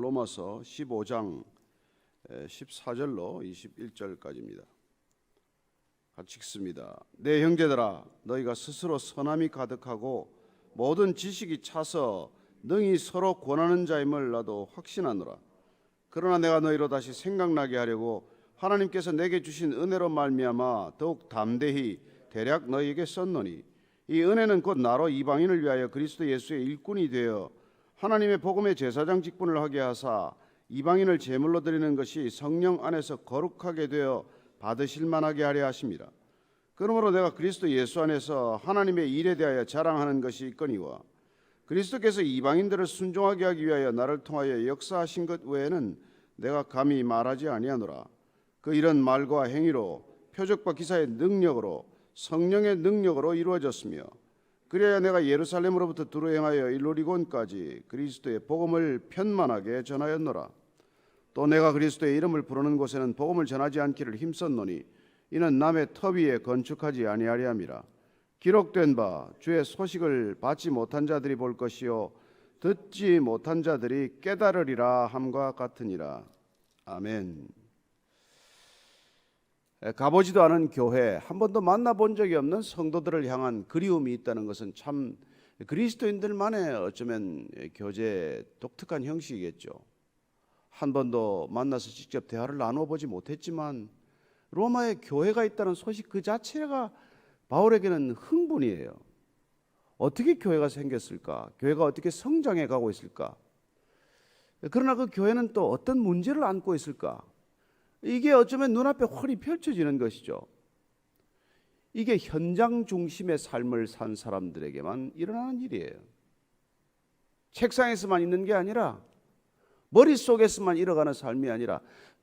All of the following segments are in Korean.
로마서 15장 14절로 21절까지입니다. 같이 읽습니다. 내 형제들아, 너희가 스스로 선함이 가득하고 모든 지식이 차서 능히 서로 권하는 자임을 나도 확신하노라. 그러나 내가 너희로 다시 생각나게 하려고 하나님께서 내게 주신 은혜로 말미암아 더욱 담대히 대략 너희에게 썼노니, 이 은혜는 곧 나로 이방인을 위하여 그리스도 예수의 일꾼이 되어 하나님의 복음의 제사장 직분을 하게 하사 이방인을 제물로 드리는 것이 성령 안에서 거룩하게 되어 받으실 만하게 하려 하심이라. 그러므로 내가 그리스도 예수 안에서 하나님의 일에 대하여 자랑하는 것이 있거니와, 그리스도께서 이방인들을 순종하게 하기 위하여 나를 통하여 역사하신 것 외에는 내가 감히 말하지 아니하노라. 그 이런 말과 행위로 표적과 기사의 능력으로 성령의 능력으로 이루어졌으며, 그래야 내가 예루살렘으로부터 두루 행하여 일루리곤까지 그리스도의 복음을 편만하게 전하였노라. 또 내가 그리스도의 이름을 부르는 곳에는 복음을 전하지 않기를 힘썼노니, 이는 남의 터 위에 건축하지 아니하려 함이라. 기록된 바 주의 소식을 받지 못한 자들이 볼 것이요 듣지 못한 자들이 깨달으리라 함과 같으니라. 아멘. 가보지도 않은 교회, 한 번도 만나본 적이 없는 성도들을 향한 그리움이 있다는 것은 참 그리스도인들만의 어쩌면 교제의 독특한 형식이겠죠. 한 번도 만나서 직접 대화를 나눠보지 못했지만 로마에 교회가 있다는 소식 그 자체가 바울에게는 흥분이에요. 어떻게 교회가 생겼을까? 교회가 어떻게 성장해 가고 있을까? 그러나 그 교회는 또 어떤 문제를 안고 있을까? 이게 어쩌면 눈앞에 훤히 펼쳐지는 것이죠. 이게 현장 중심의 삶을 산 사람들에게만 일어나는 일이에요. 책상에서만 있는 게 아니라, 머릿속에서만 일어가는 삶이 아니라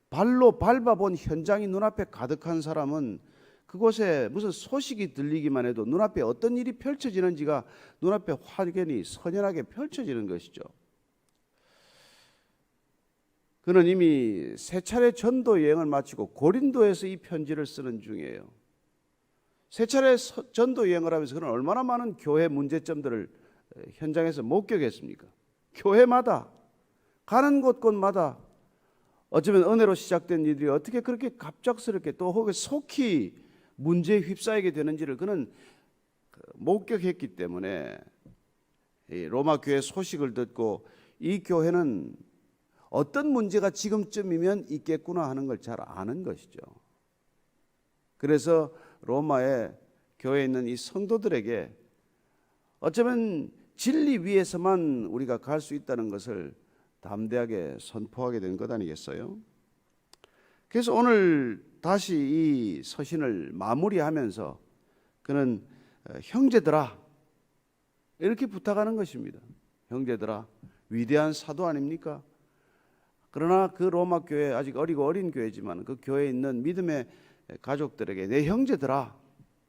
발로 밟아본 현장이 눈앞에 가득한 사람은 그곳에 무슨 소식이 들리기만 해도 눈앞에 어떤 일이 펼쳐지는지가 눈앞에 확연히 선연하게 펼쳐지는 것이죠. 그는 이미 세 차례 전도 여행을 마치고 고린도에서 이 편지를 쓰는 중이에요. 세 차례 전도 여행을 하면서 그는 얼마나 많은 교회 문제점들을 현장에서 목격했습니까? 교회마다, 가는 곳곳마다 어쩌면 은혜로 시작된 일들이 어떻게 그렇게 갑작스럽게 또 혹은 속히 문제에 휩싸이게 되는지를 그는 목격했기 때문에 로마 교회 소식을 듣고 이 교회는 어떤 문제가 지금쯤이면 있겠구나 하는 걸 잘 아는 것이죠. 그래서 로마의 교회에 있는 이 성도들에게 어쩌면 진리 위에서만 우리가 갈 수 있다는 것을 담대하게 선포하게 된 것 아니겠어요? 그래서 오늘 다시 이 서신을 마무리하면서 그는 형제들아 이렇게 부탁하는 것입니다. 형제들아, 위대한 사도 아닙니까? 그러나 그 로마 교회, 아직 어리고 어린 교회지만 그 교회에 있는 믿음의 가족들에게 내 형제들아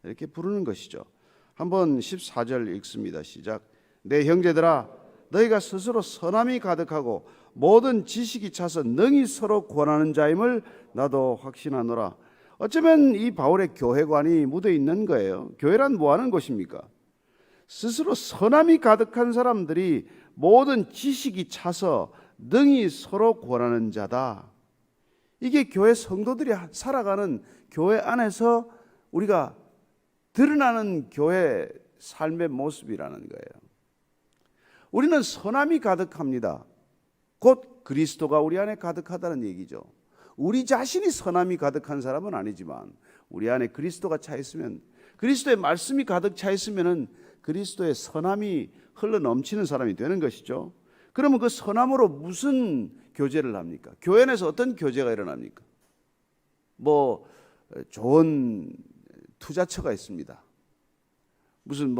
이렇게 부르는 것이죠. 한번 14절 읽습니다. 시작. 내 형제들아, 너희가 스스로 선함이 가득하고 모든 지식이 차서 능히 서로 권하는 자임을 나도 확신하노라. 어쩌면 이 바울의 교회관이 묻어 있는 거예요. 교회란 뭐 하는 곳입니까? 스스로 선함이 가득한 사람들이 모든 지식이 차서 능히 서로 권하는 자다. 이게 교회 성도들이 살아가는 교회 안에서 우리가 드러나는 교회 삶의 모습이라는 거예요. 우리는 선함이 가득합니다. 곧 그리스도가 우리 안에 가득하다는 얘기죠. 우리 자신이 선함이 가득한 사람은 아니지만 우리 안에 그리스도가 차 있으면, 그리스도의 말씀이 가득 차 있으면은 그리스도의 선함이 흘러 넘치는 사람이 되는 것이죠. 그러면 그 선함으로 무슨 교제를 합니까? 교회 안에서 어떤 교제가 일어납니까? 뭐 좋은 투자처가 있습니다. 무슨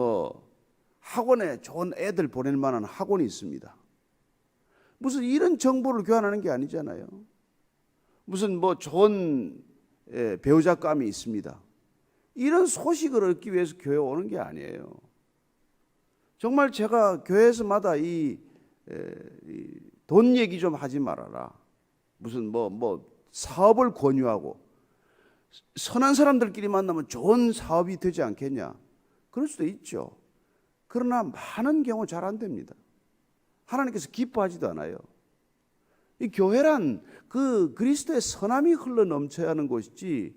학원에 좋은 애들 보낼 만한 학원이 있습니다. 무슨 이런 정보를 교환하는 게 아니잖아요. 무슨 좋은 배우자감이 있습니다. 이런 소식을 얻기 위해서 교회에 오는 게 아니에요. 정말 제가 교회에서마다 돈 얘기 좀 하지 말아라. 무슨 사업을 권유하고 선한 사람들끼리 만나면 좋은 사업이 되지 않겠냐? 그럴 수도 있죠. 그러나 많은 경우 잘 안 됩니다. 하나님께서 기뻐하지도 않아요. 이 교회란 그 그리스도의 선함이 흘러 넘쳐야 하는 곳이지,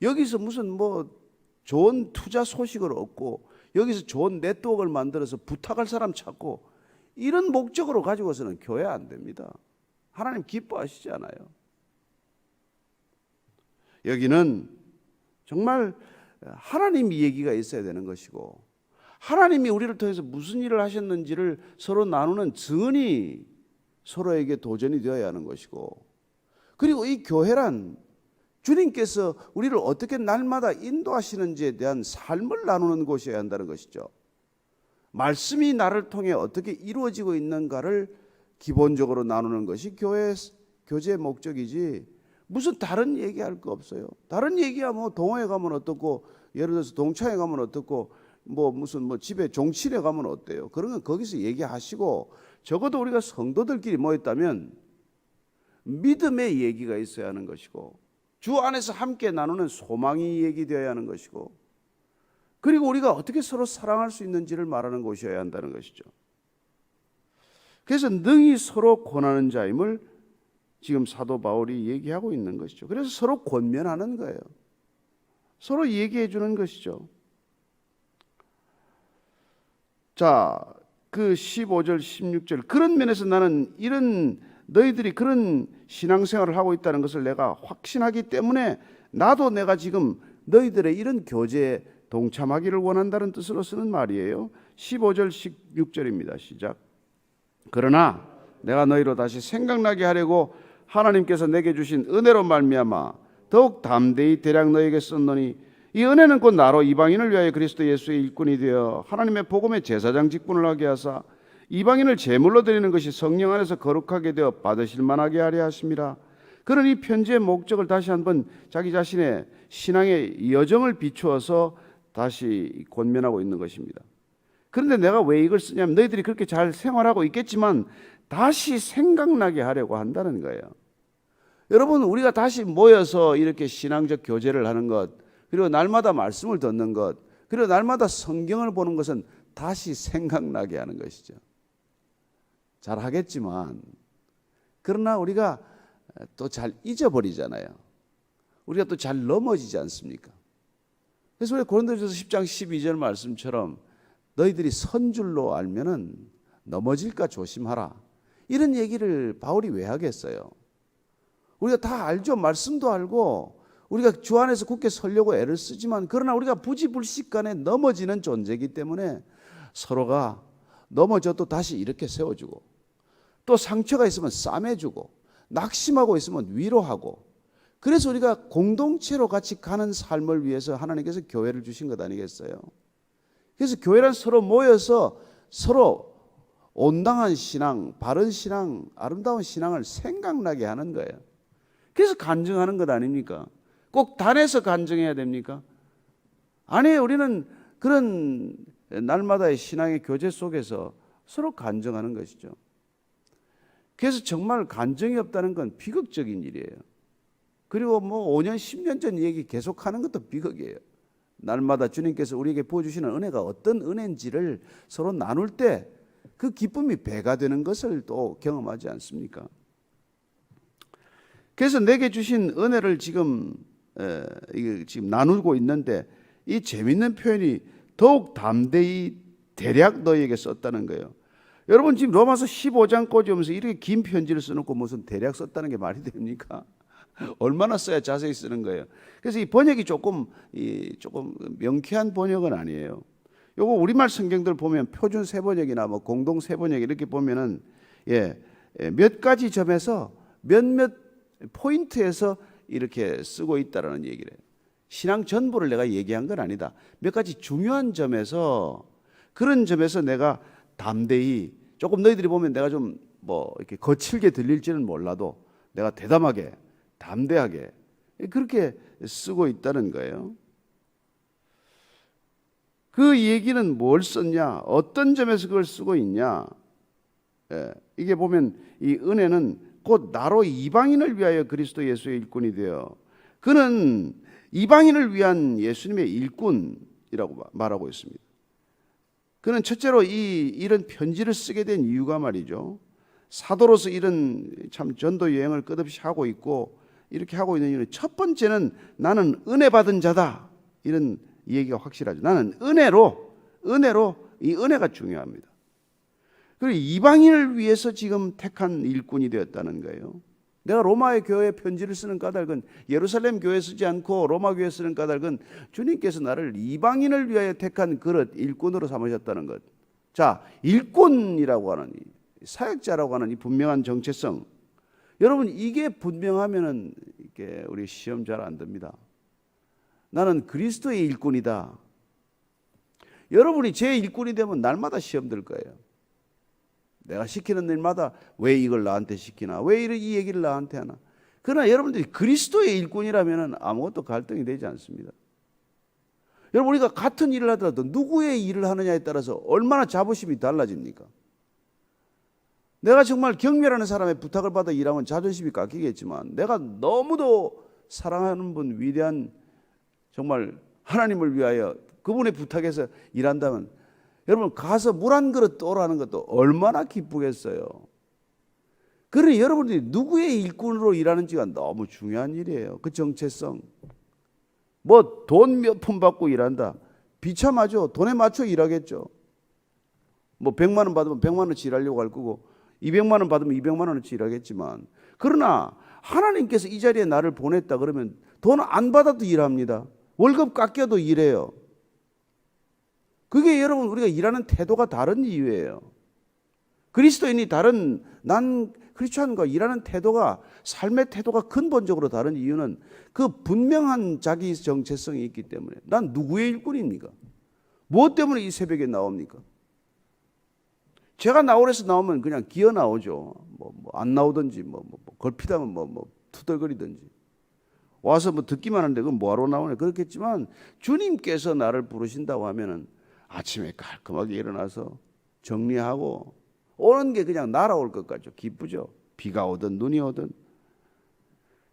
여기서 무슨 뭐 좋은 투자 소식을 얻고 여기서 좋은 네트워크를 만들어서 부탁할 사람 찾고 이런 목적으로 가지고서는 교회 안 됩니다. 하나님 기뻐하시지 않아요. 여기는 정말 하나님 얘기가 있어야 되는 것이고, 하나님이 우리를 통해서 무슨 일을 하셨는지를 서로 나누는 증언이 서로에게 도전이 되어야 하는 것이고, 그리고 이 교회란 주님께서 우리를 어떻게 날마다 인도하시는지에 대한 삶을 나누는 곳이어야 한다는 것이죠. 말씀이 나를 통해 어떻게 이루어지고 있는가를 기본적으로 나누는 것이 교제의 목적이지, 무슨 다른 얘기할 거 없어요. 다른 얘기야 뭐 동호회 가면 어떻고, 예를 들어서 동창회 가면 어떻고, 뭐 무슨 뭐 집에 종친회 가면 어때요? 그런 건 거기서 얘기하시고, 적어도 우리가 성도들끼리 모였다면 믿음의 얘기가 있어야 하는 것이고, 주 안에서 함께 나누는 소망이 얘기되어야 하는 것이고, 그리고 우리가 어떻게 서로 사랑할 수 있는지를 말하는 곳이어야 한다는 것이죠. 그래서 능히 서로 권하는 자임을 지금 사도 바울이 얘기하고 있는 것이죠. 그래서 서로 권면하는 거예요. 서로 얘기해 주는 것이죠. 자, 그 15절 16절, 그런 면에서 나는 이런 너희들이 그런 신앙생활을 하고 있다는 것을 내가 확신하기 때문에 나도 내가 지금 너희들의 이런 교제에 동참하기를 원한다는 뜻으로 쓰는 말이에요. 15절 16절입니다. 시작. 그러나 내가 너희로 다시 생각나게 하려고 하나님께서 내게 주신 은혜로 말미암아 더욱 담대히 대략 너희에게 썼노니, 이 은혜는 곧 나로 이방인을 위하여 그리스도 예수의 일꾼이 되어 하나님의 복음의 제사장 직분을 하게 하사 이방인을 제물로 드리는 것이 성령 안에서 거룩하게 되어 받으실 만하게 하려 하심이라. 그런 이 편지의 목적을 다시 한번 자기 자신의 신앙의 여정을 비추어서 다시 권면하고 있는 것입니다. 그런데 내가 왜 이걸 쓰냐면, 너희들이 그렇게 잘 생활하고 있겠지만 다시 생각나게 하려고 한다는 거예요. 여러분, 우리가 다시 모여서 이렇게 신앙적 교제를 하는 것, 그리고 날마다 말씀을 듣는 것, 그리고 날마다 성경을 보는 것은 다시 생각나게 하는 것이죠. 잘 하겠지만, 그러나 우리가 또 잘 잊어버리잖아요. 우리가 또 잘 넘어지지 않습니까? 그래서 우리 고린도전서 10장 12절 말씀처럼 너희들이 선 줄로 알면은 넘어질까 조심하라, 이런 얘기를 바울이 왜 하겠어요? 우리가 다 알죠. 말씀도 알고 우리가 주 안에서 굳게 서려고 애를 쓰지만, 그러나 우리가 부지불식간에 넘어지는 존재이기 때문에 서로가 넘어져도 다시 이렇게 세워주고, 또 상처가 있으면 싸매주고, 낙심하고 있으면 위로하고, 그래서 우리가 공동체로 같이 가는 삶을 위해서 하나님께서 교회를 주신 것 아니겠어요? 그래서 교회란 서로 모여서 서로 온당한 신앙, 바른 신앙, 아름다운 신앙을 생각나게 하는 거예요. 그래서 간증하는 것 아닙니까? 꼭 단에서 간증해야 됩니까? 아니에요. 우리는 그런 날마다의 신앙의 교제 속에서 서로 간증하는 것이죠. 그래서 정말 간증이 없다는 건 비극적인 일이에요. 그리고 뭐 5년, 10년 전 얘기 계속하는 것도 비극이에요. 날마다 주님께서 우리에게 부어주시는 은혜가 어떤 은혜인지를 서로 나눌 때 그 기쁨이 배가 되는 것을 또 경험하지 않습니까? 그래서 내게 주신 은혜를 지금 나누고 있는데, 이 재밌는 표현이 더욱 담대히 대략 너희에게 썼다는 거예요. 여러분, 지금 로마서 15장 꼬집으면서 이렇게 긴 편지를 써놓고 무슨 대략 썼다는 게 말이 됩니까? 얼마나 써야 자세히 쓰는 거예요. 그래서 이 번역이 조금 명쾌한 번역은 아니에요. 요거 우리말 성경들 보면 표준 세번역이나 뭐 공동 세번역 이렇게 보면은 몇 가지 점에서 몇몇 포인트에서 이렇게 쓰고 있다라는 얘기를 해요. 신앙 전부를 내가 얘기한 건 아니다. 몇 가지 중요한 점에서, 그런 점에서 내가 담대히, 조금 너희들이 보면 내가 좀 뭐 이렇게 거칠게 들릴지는 몰라도 내가 대담하게, 담대하게 그렇게 쓰고 있다는 거예요. 그 얘기는 뭘 썼냐? 어떤 점에서 그걸 쓰고 있냐? 이게 보면 이 은혜는 곧 나로 이방인을 위하여 그리스도 예수의 일꾼이 되어, 그는 이방인을 위한 예수님의 일꾼이라고 말하고 있습니다. 그는 첫째로 이런 편지를 쓰게 된 이유가 말이죠, 사도로서 이런 참 전도 여행을 끝없이 하고 있고 이렇게 하고 있는 이유는 첫 번째는 나는 은혜 받은 자다. 이런 얘기가 확실하죠. 나는 은혜로 이 은혜가 중요합니다. 그리고 이방인을 위해서 지금 택한 일꾼이 되었다는 거예요. 내가 로마의 교회에 편지를 쓰는 까닭은 예루살렘 교회에 쓰지 않고 로마 교회에 쓰는 까닭은 주님께서 나를 이방인을 위하여 택한 그릇 일꾼으로 삼으셨다는 것. 자, 일꾼이라고 하는 사역자라고 하는 이 분명한 정체성. 여러분 이게 분명하면은 이게 우리 시험 잘 안 됩니다. 나는 그리스도의 일꾼이다. 여러분이 제 일꾼이 되면 날마다 시험 들 거예요. 내가 시키는 일마다 왜 이걸 나한테 시키나? 왜 이 얘기를 나한테 하나? 그러나 여러분들이 그리스도의 일꾼이라면 아무것도 갈등이 되지 않습니다. 여러분 우리가 같은 일을 하더라도 누구의 일을 하느냐에 따라서 얼마나 자부심이 달라집니까? 내가 정말 경멸하는 사람의 부탁을 받아 일하면 자존심이 깎이겠지만 내가 너무도 사랑하는 분 위대한 정말 하나님을 위하여 그분의 부탁에서 일한다면 여러분 가서 물 한 그릇 떠오라는 것도 얼마나 기쁘겠어요. 그러니 여러분들이 누구의 일꾼으로 일하는지가 너무 중요한 일이에요. 그 정체성. 뭐 돈 몇 푼 받고 일한다. 비참하죠. 돈에 맞춰 일하겠죠. 뭐 100만 원 받으면 100만 원치 일하려고 할 거고 200만 원 받으면 200만 원치 일하겠지만 그러나 하나님께서 이 자리에 나를 보냈다 그러면 돈 안 받아도 일합니다. 월급 깎여도 일해요. 그게 여러분 우리가 일하는 태도가 다른 이유예요. 그리스도인이 다른 난 크리스천과 일하는 태도가 삶의 태도가 근본적으로 다른 이유는 그 분명한 자기 정체성이 있기 때문에 난 누구의 일꾼입니까? 무엇 때문에 이 새벽에 나옵니까? 제가 나오래서 나오면 그냥 기어 나오죠. 뭐 안 나오든지 걸피다면 투덜거리든지 와서 뭐 듣기만 하는데 그건 뭐하러 나오냐 그렇겠지만 주님께서 나를 부르신다고 하면은 아침에 깔끔하게 일어나서 정리하고 오는 게 그냥 날아올 것 같죠. 기쁘죠. 비가 오든 눈이 오든.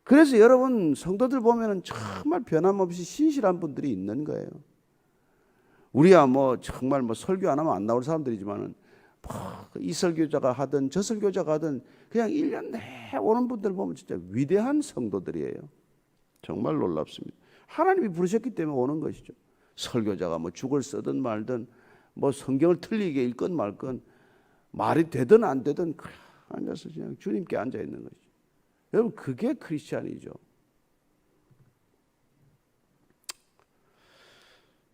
그래서 여러분 성도들 보면은 정말 변함없이 신실한 분들이 있는 거예요. 우리야 뭐 정말 뭐 설교 안 하면 안 나올 사람들이지만은 이 설교자가 하든 저 설교자가 하든 그냥 1년 내내 오는 분들 보면 진짜 위대한 성도들이에요. 정말 놀랍습니다. 하나님이 부르셨기 때문에 오는 것이죠. 설교자가 뭐 죽을 쓰든 말든 뭐 성경을 틀리게 읽건 말건 말이 되든 안 되든 그냥 앉아서 그냥 주님께 앉아 있는 것이죠. 여러분 그게 크리스찬이죠.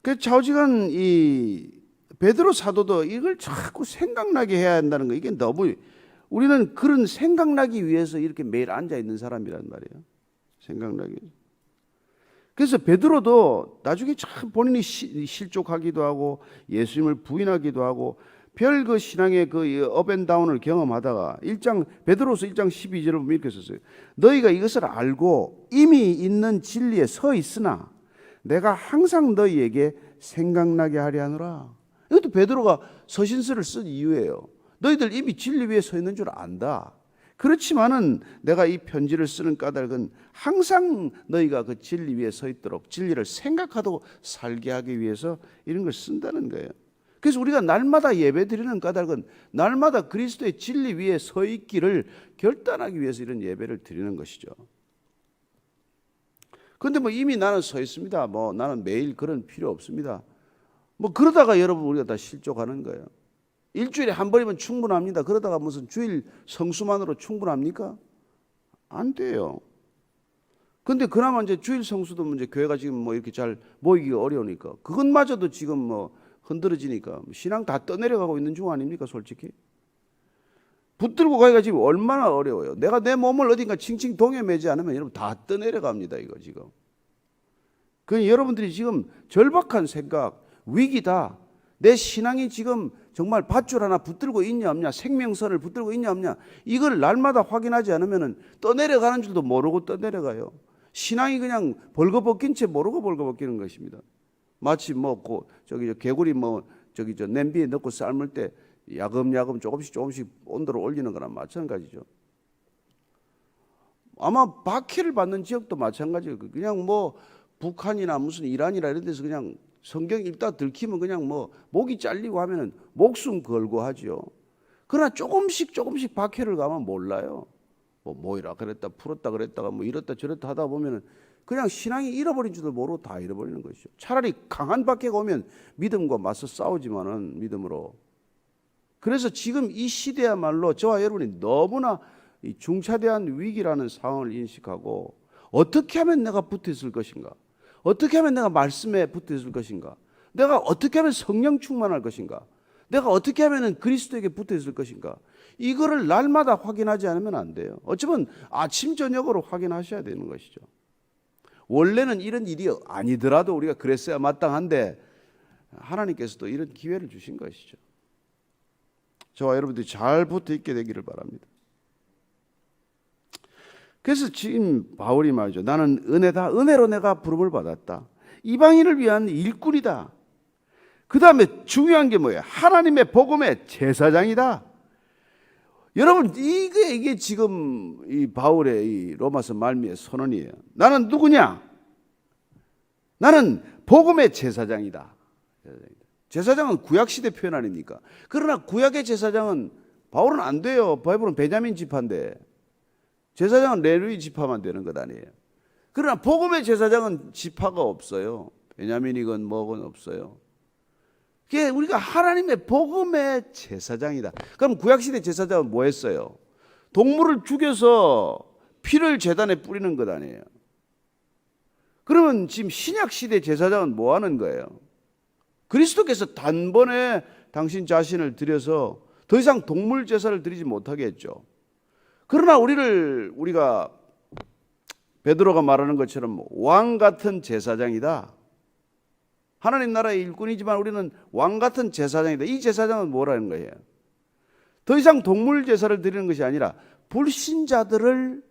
그 좌우지간 이 베드로 사도도 이걸 자꾸 생각나게 해야 한다는 거 이게 너무 우리는 그런 생각나기 위해서 이렇게 매일 앉아 있는 사람이란 말이에요. 생각나기. 그래서 베드로도 나중에 참 본인이 실족하기도 하고 예수님을 부인하기도 하고 별 그 신앙의 그 업앤다운을 경험하다가 베드로서 1장 12절을 보면 이렇게 썼어요. 너희가 이것을 알고 이미 있는 진리에 서 있으나 내가 항상 너희에게 생각나게 하려 하노라. 이것도 베드로가 서신서를 쓴 이유예요. 너희들 이미 진리 위에 서 있는 줄 안다. 그렇지만은 내가 이 편지를 쓰는 까닭은 항상 너희가 그 진리 위에 서 있도록 진리를 생각하고 살게 하기 위해서 이런 걸 쓴다는 거예요. 그래서 우리가 날마다 예배 드리는 까닭은 날마다 그리스도의 진리 위에 서 있기를 결단하기 위해서 이런 예배를 드리는 것이죠. 그런데 뭐 이미 나는 서 있습니다. 뭐 나는 매일 그런 필요 없습니다. 뭐 그러다가 여러분 우리가 다 실족하는 거예요. 일주일에 한 번이면 충분합니다. 그러다가 무슨 주일 성수만으로 충분합니까? 안 돼요. 근데 그나마 이제 주일 성수도 이제 교회가 지금 뭐 이렇게 잘 모이기가 어려우니까 그것마저도 지금 뭐 흔들어지니까 신앙 다 떠내려가고 있는 중 아닙니까, 솔직히? 붙들고 가기가 지금 얼마나 어려워요. 내가 내 몸을 어딘가 칭칭 동에 매지 않으면 여러분 다 떠내려갑니다, 이거 지금. 그 여러분들이 지금 절박한 생각, 위기다. 내 신앙이 지금 정말 밧줄 하나 붙들고 있냐 없냐, 생명선을 붙들고 있냐 없냐, 이걸 날마다 확인하지 않으면 떠내려가는 줄도 모르고 떠내려가요. 신앙이 그냥 벌거벗긴 채 모르고 벌거벗기는 것입니다. 마치 개구리 냄비에 넣고 삶을 때 야금야금 조금씩 온도를 올리는 거랑 마찬가지죠. 아마 박해를 받는 지역도 마찬가지예요. 그냥 뭐 북한이나 무슨 이란이나 이런 데서 그냥 성경 읽다 들키면 그냥 뭐 목이 잘리고 하면은 목숨 걸고 하죠. 그러나 조금씩 박해를 가면 몰라요. 뭐 모이라 그랬다 풀었다 그랬다가 뭐 이랬다 저랬다 하다 보면은 그냥 신앙이 잃어버린 줄도 모르고 다 잃어버리는 것이죠. 차라리 강한 박해가 오면 믿음과 맞서 싸우지만은 믿음으로. 그래서 지금 이 시대야말로 저와 여러분이 너무나 이 중차대한 위기라는 상황을 인식하고 어떻게 하면 내가 붙어 있을 것인가? 어떻게 하면 내가 말씀에 붙어 있을 것인가? 내가 어떻게 하면 성령 충만할 것인가? 내가 어떻게 하면 그리스도에게 붙어 있을 것인가? 이거를 날마다 확인하지 않으면 안 돼요. 어쩌면 아침 저녁으로 확인하셔야 되는 것이죠. 원래는 이런 일이 아니더라도 우리가 그랬어야 마땅한데 하나님께서도 이런 기회를 주신 것이죠. 저와 여러분들이 잘 붙어 있게 되기를 바랍니다. 그래서 지금 바울이 말이죠. 나는 은혜다. 은혜로 내가 부름을 받았다. 이방인을 위한 일꾼이다. 그 다음에 중요한 게 뭐예요? 하나님의 복음의 제사장이다. 여러분 이게 지금 이 바울의 이 로마서 말미의 선언이에요. 나는 누구냐? 나는 복음의 제사장이다. 제사장은 구약시대 표현 아닙니까? 그러나 구약의 제사장은 바울은 안 돼요. 바울은 베냐민 지파인데 제사장은 레위 지파만 되는 것 아니에요. 그러나 복음의 제사장은 지파가 없어요. 베냐민이건 뭐건 없어요. 그게 우리가 하나님의 복음의 제사장이다. 그럼 구약시대 제사장은 뭐 했어요? 동물을 죽여서 피를 제단에 뿌리는 것 아니에요. 그러면 지금 신약시대 제사장은 뭐 하는 거예요? 그리스도께서 단번에 당신 자신을 드려서 더 이상 동물 제사를 드리지 못하게 했죠. 그러나 우리가 베드로가 말하는 것처럼 왕 같은 제사장이다. 하나님 나라의 일꾼이지만 우리는 왕 같은 제사장이다. 이 제사장은 뭐라는 거예요? 더 이상 동물 제사를 드리는 것이 아니라 불신자들을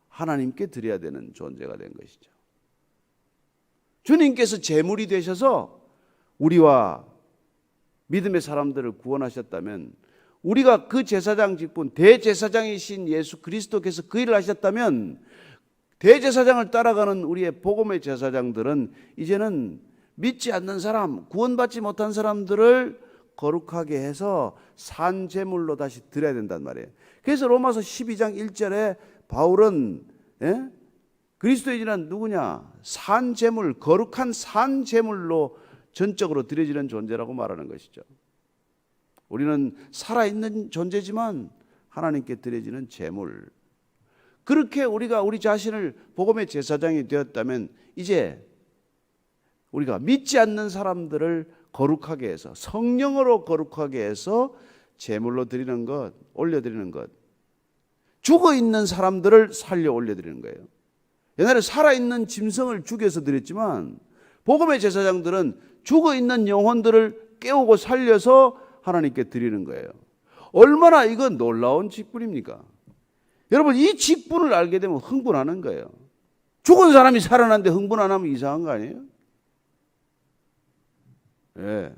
하나님께 드려야 되는 존재가 된 것이죠. 주님께서 제물이 되셔서 우리와 믿음의 사람들을 구원하셨다면, 우리가 그 제사장 직분 대제사장이신 예수 그리스도께서 그 일을 하셨다면, 대제사장을 따라가는 우리의 복음의 제사장들은 이제는 믿지 않는 사람, 구원받지 못한 사람들을 거룩하게 해서 산 제물로 다시 드려야 된단 말이에요. 그래서 로마서 12장 1절에 바울은 그리스도인이란 누구냐? 산 제물, 거룩한 산 제물로 전적으로 드려지는 존재라고 말하는 것이죠. 우리는 살아있는 존재지만 하나님께 드려지는 제물. 그렇게 우리가 우리 자신을 복음의 제사장이 되었다면 이제 우리가 믿지 않는 사람들을 거룩하게 해서 성령으로 거룩하게 해서 제물로 드리는 것, 올려드리는 것, 죽어있는 사람들을 살려 올려드리는 거예요. 옛날에 살아있는 짐승을 죽여서 드렸지만 복음의 제사장들은 죽어있는 영혼들을 깨우고 살려서 하나님께 드리는 거예요. 얼마나 이건 놀라운 직분입니까? 여러분, 이 직분을 알게 되면 흥분하는 거예요. 죽은 사람이 살아났는데 흥분 안 하면 이상한 거 아니에요? 예.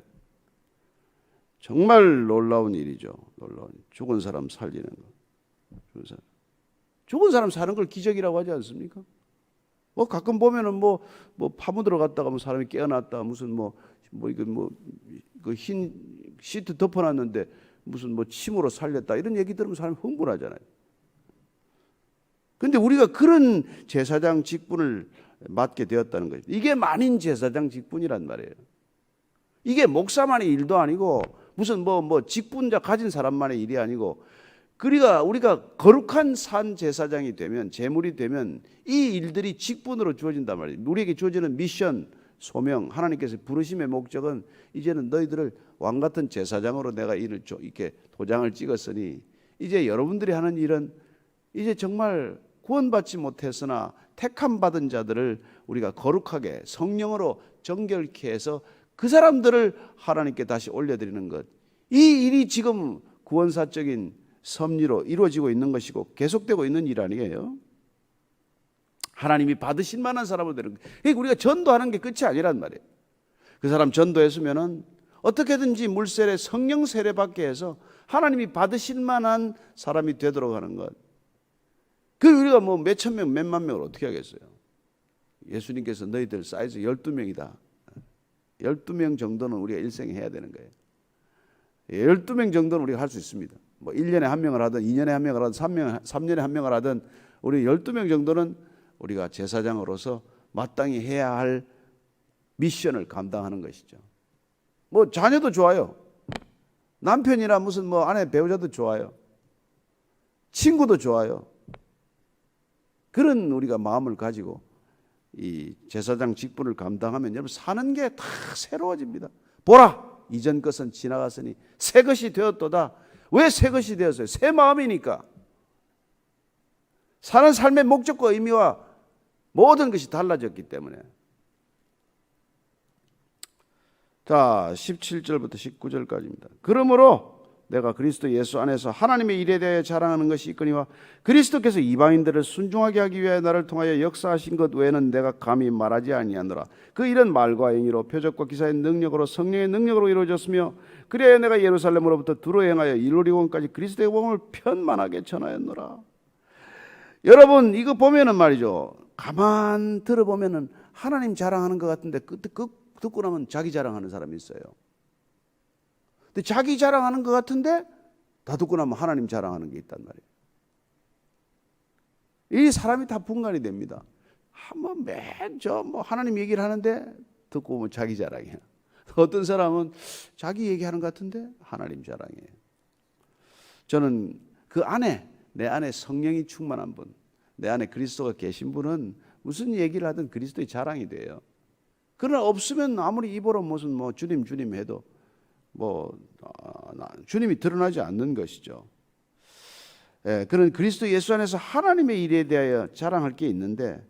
정말 놀라운 일이죠. 놀라운 일. 죽은 사람 살리는 거. 죽은 사람 사는 걸 기적이라고 하지 않습니까? 뭐 가끔 보면은 뭐 파묻 들어갔다가 뭐 사람이 깨어났다, 무슨 그 흰 시트 덮어놨는데 무슨 뭐 침으로 살렸다, 이런 얘기 들으면 사람이 흥분하잖아요. 근데 우리가 그런 제사장 직분을 맡게 되었다는 거죠. 이게 만인 제사장 직분이란 말이에요. 이게 목사만의 일도 아니고 무슨 뭐 직분자 가진 사람만의 일이 아니고, 우리가 거룩한 산 제사장이 되면, 제물이 되면 이 일들이 직분으로 주어진단 말이에요. 우리에게 주어지는 미션, 소명, 하나님께서 부르심의 목적은 이제는 너희들을 왕 같은 제사장으로 내가 이렇게 도장을 찍었으니 이제 여러분들이 하는 일은 이제 정말 구원받지 못했으나 택함 받은 자들을 우리가 거룩하게 성령으로 정결케 해서 그 사람들을 하나님께 다시 올려드리는 것. 이 일이 지금 구원사적인 섭리로 이루어지고 있는 것이고 계속되고 있는 일 아니에요? 하나님이 받으실 만한 사람을 되는 거예요. 그러니까 우리가 전도하는 게 끝이 아니란 말이에요. 그 사람 전도했으면은 어떻게든지 물세례, 성령 세례 받게 해서 하나님이 받으실 만한 사람이 되도록 하는 것. 우리가 뭐 몇천 명, 몇만 명을 어떻게 하겠어요? 예수님께서 너희들 사이즈 12명이다. 12명 정도는 우리가 일생에 해야 되는 거예요. 12명 정도는 우리가 할 수 있습니다. 뭐 1년에 한 명을 하든 2년에 한 명을 하든 3년에 한 명을 하든 우리 12명 정도는 우리가 제사장으로서 마땅히 해야 할 미션을 감당하는 것이죠. 뭐 자녀도 좋아요. 남편이나 무슨 뭐 아내 배우자도 좋아요. 친구도 좋아요. 그런 우리가 마음을 가지고 이 제사장 직분을 감당하면 여러분 사는 게 다 새로워집니다. 보라, 이전 것은 지나갔으니 새 것이 되었도다. 왜 새 것이 되었어요? 새 마음이니까. 사는 삶의 목적과 의미와 모든 것이 달라졌기 때문에. 자, 17절부터 19절까지입니다. 그러므로 내가 그리스도 예수 안에서 하나님의 일에 대해 자랑하는 것이 있거니와 그리스도께서 이방인들을 순종하게 하기 위하여 나를 통하여 역사하신 것 외에는 내가 감히 말하지 아니하노라. 그 일은 말과 행위로 표적과 기사의 능력으로 성령의 능력으로 이루어졌으며 그래야 내가 예루살렘으로부터 두로 행하여 일루리온까지 그리스도의 복음을 편만하게 전하였노라. 여러분 이거 보면은 말이죠. 가만 들어보면은 하나님 자랑하는 것 같은데 듣고 나면 자기 자랑하는 사람이 있어요. 근데 자기 자랑하는 것 같은데 다 듣고 나면 하나님 자랑하는 게 있단 말이에요. 이 사람이 다 분간이 됩니다. 한번 뭐 하나님 얘기를 하는데 듣고 보면 자기 자랑이에요. 어떤 사람은 자기 얘기하는 것 같은데 하나님 자랑이에요. 저는 그 안에 내 안에 성령이 충만한 분, 내 안에 그리스도가 계신 분은 무슨 얘기를 하든 그리스도의 자랑이 돼요. 그러나 없으면 아무리 입으로 무슨 뭐 주님 해도 주님이 드러나지 않는 것이죠. 예, 그런 그리스도 예수 안에서 하나님의 일에 대하여 자랑할 게 있는데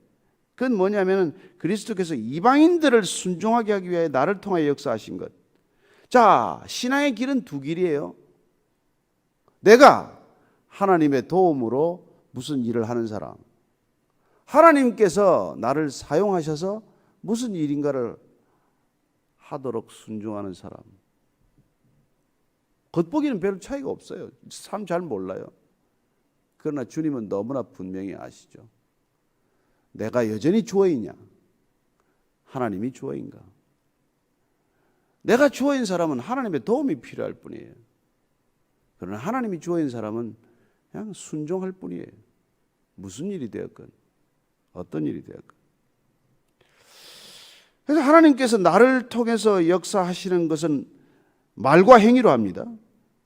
그건 뭐냐면은 그리스도께서 이방인들을 순종하게 하기 위해 나를 통하여 역사하신 것. 자, 신앙의 길은 두 길이에요. 내가 하나님의 도움으로 무슨 일을 하는 사람, 하나님께서 나를 사용하셔서 무슨 일인가를 하도록 순종하는 사람. 겉보기는 별 차이가 없어요. 참 잘 몰라요. 그러나 주님은 너무나 분명히 아시죠. 내가 여전히 주어이냐? 하나님이 주어인가? 내가 주어인 사람은 하나님의 도움이 필요할 뿐이에요. 그러나 하나님이 주어인 사람은 그냥 순종할 뿐이에요. 무슨 일이 되었건 어떤 일이 되었건. 그래서 하나님께서 나를 통해서 역사하시는 것은 말과 행위로 합니다.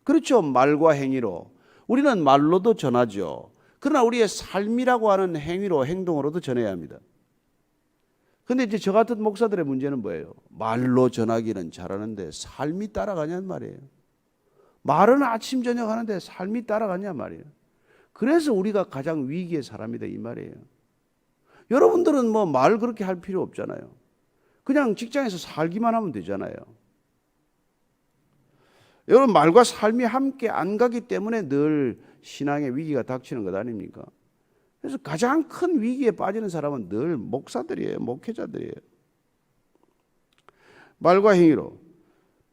그렇죠. 말과 행위로. 우리는 말로도 전하죠. 그러나 우리의 삶이라고 하는 행위로, 행동으로도 전해야 합니다. 그런데 이제 저 같은 목사들의 문제는 뭐예요? 말로 전하기는 잘하는데 삶이 따라가냔 말이에요. 말은 아침 저녁 하는데 삶이 따라가냔 말이에요. 그래서 우리가 가장 위기의 사람이다 이 말이에요. 여러분들은 뭐 말 그렇게 할 필요 없잖아요. 그냥 직장에서 살기만 하면 되잖아요. 여러분 말과 삶이 함께 안 가기 때문에 늘 신앙의 위기가 닥치는 것 아닙니까? 그래서 가장 큰 위기에 빠지는 사람은 늘 목사들이에요. 목회자들이에요. 말과 행위로,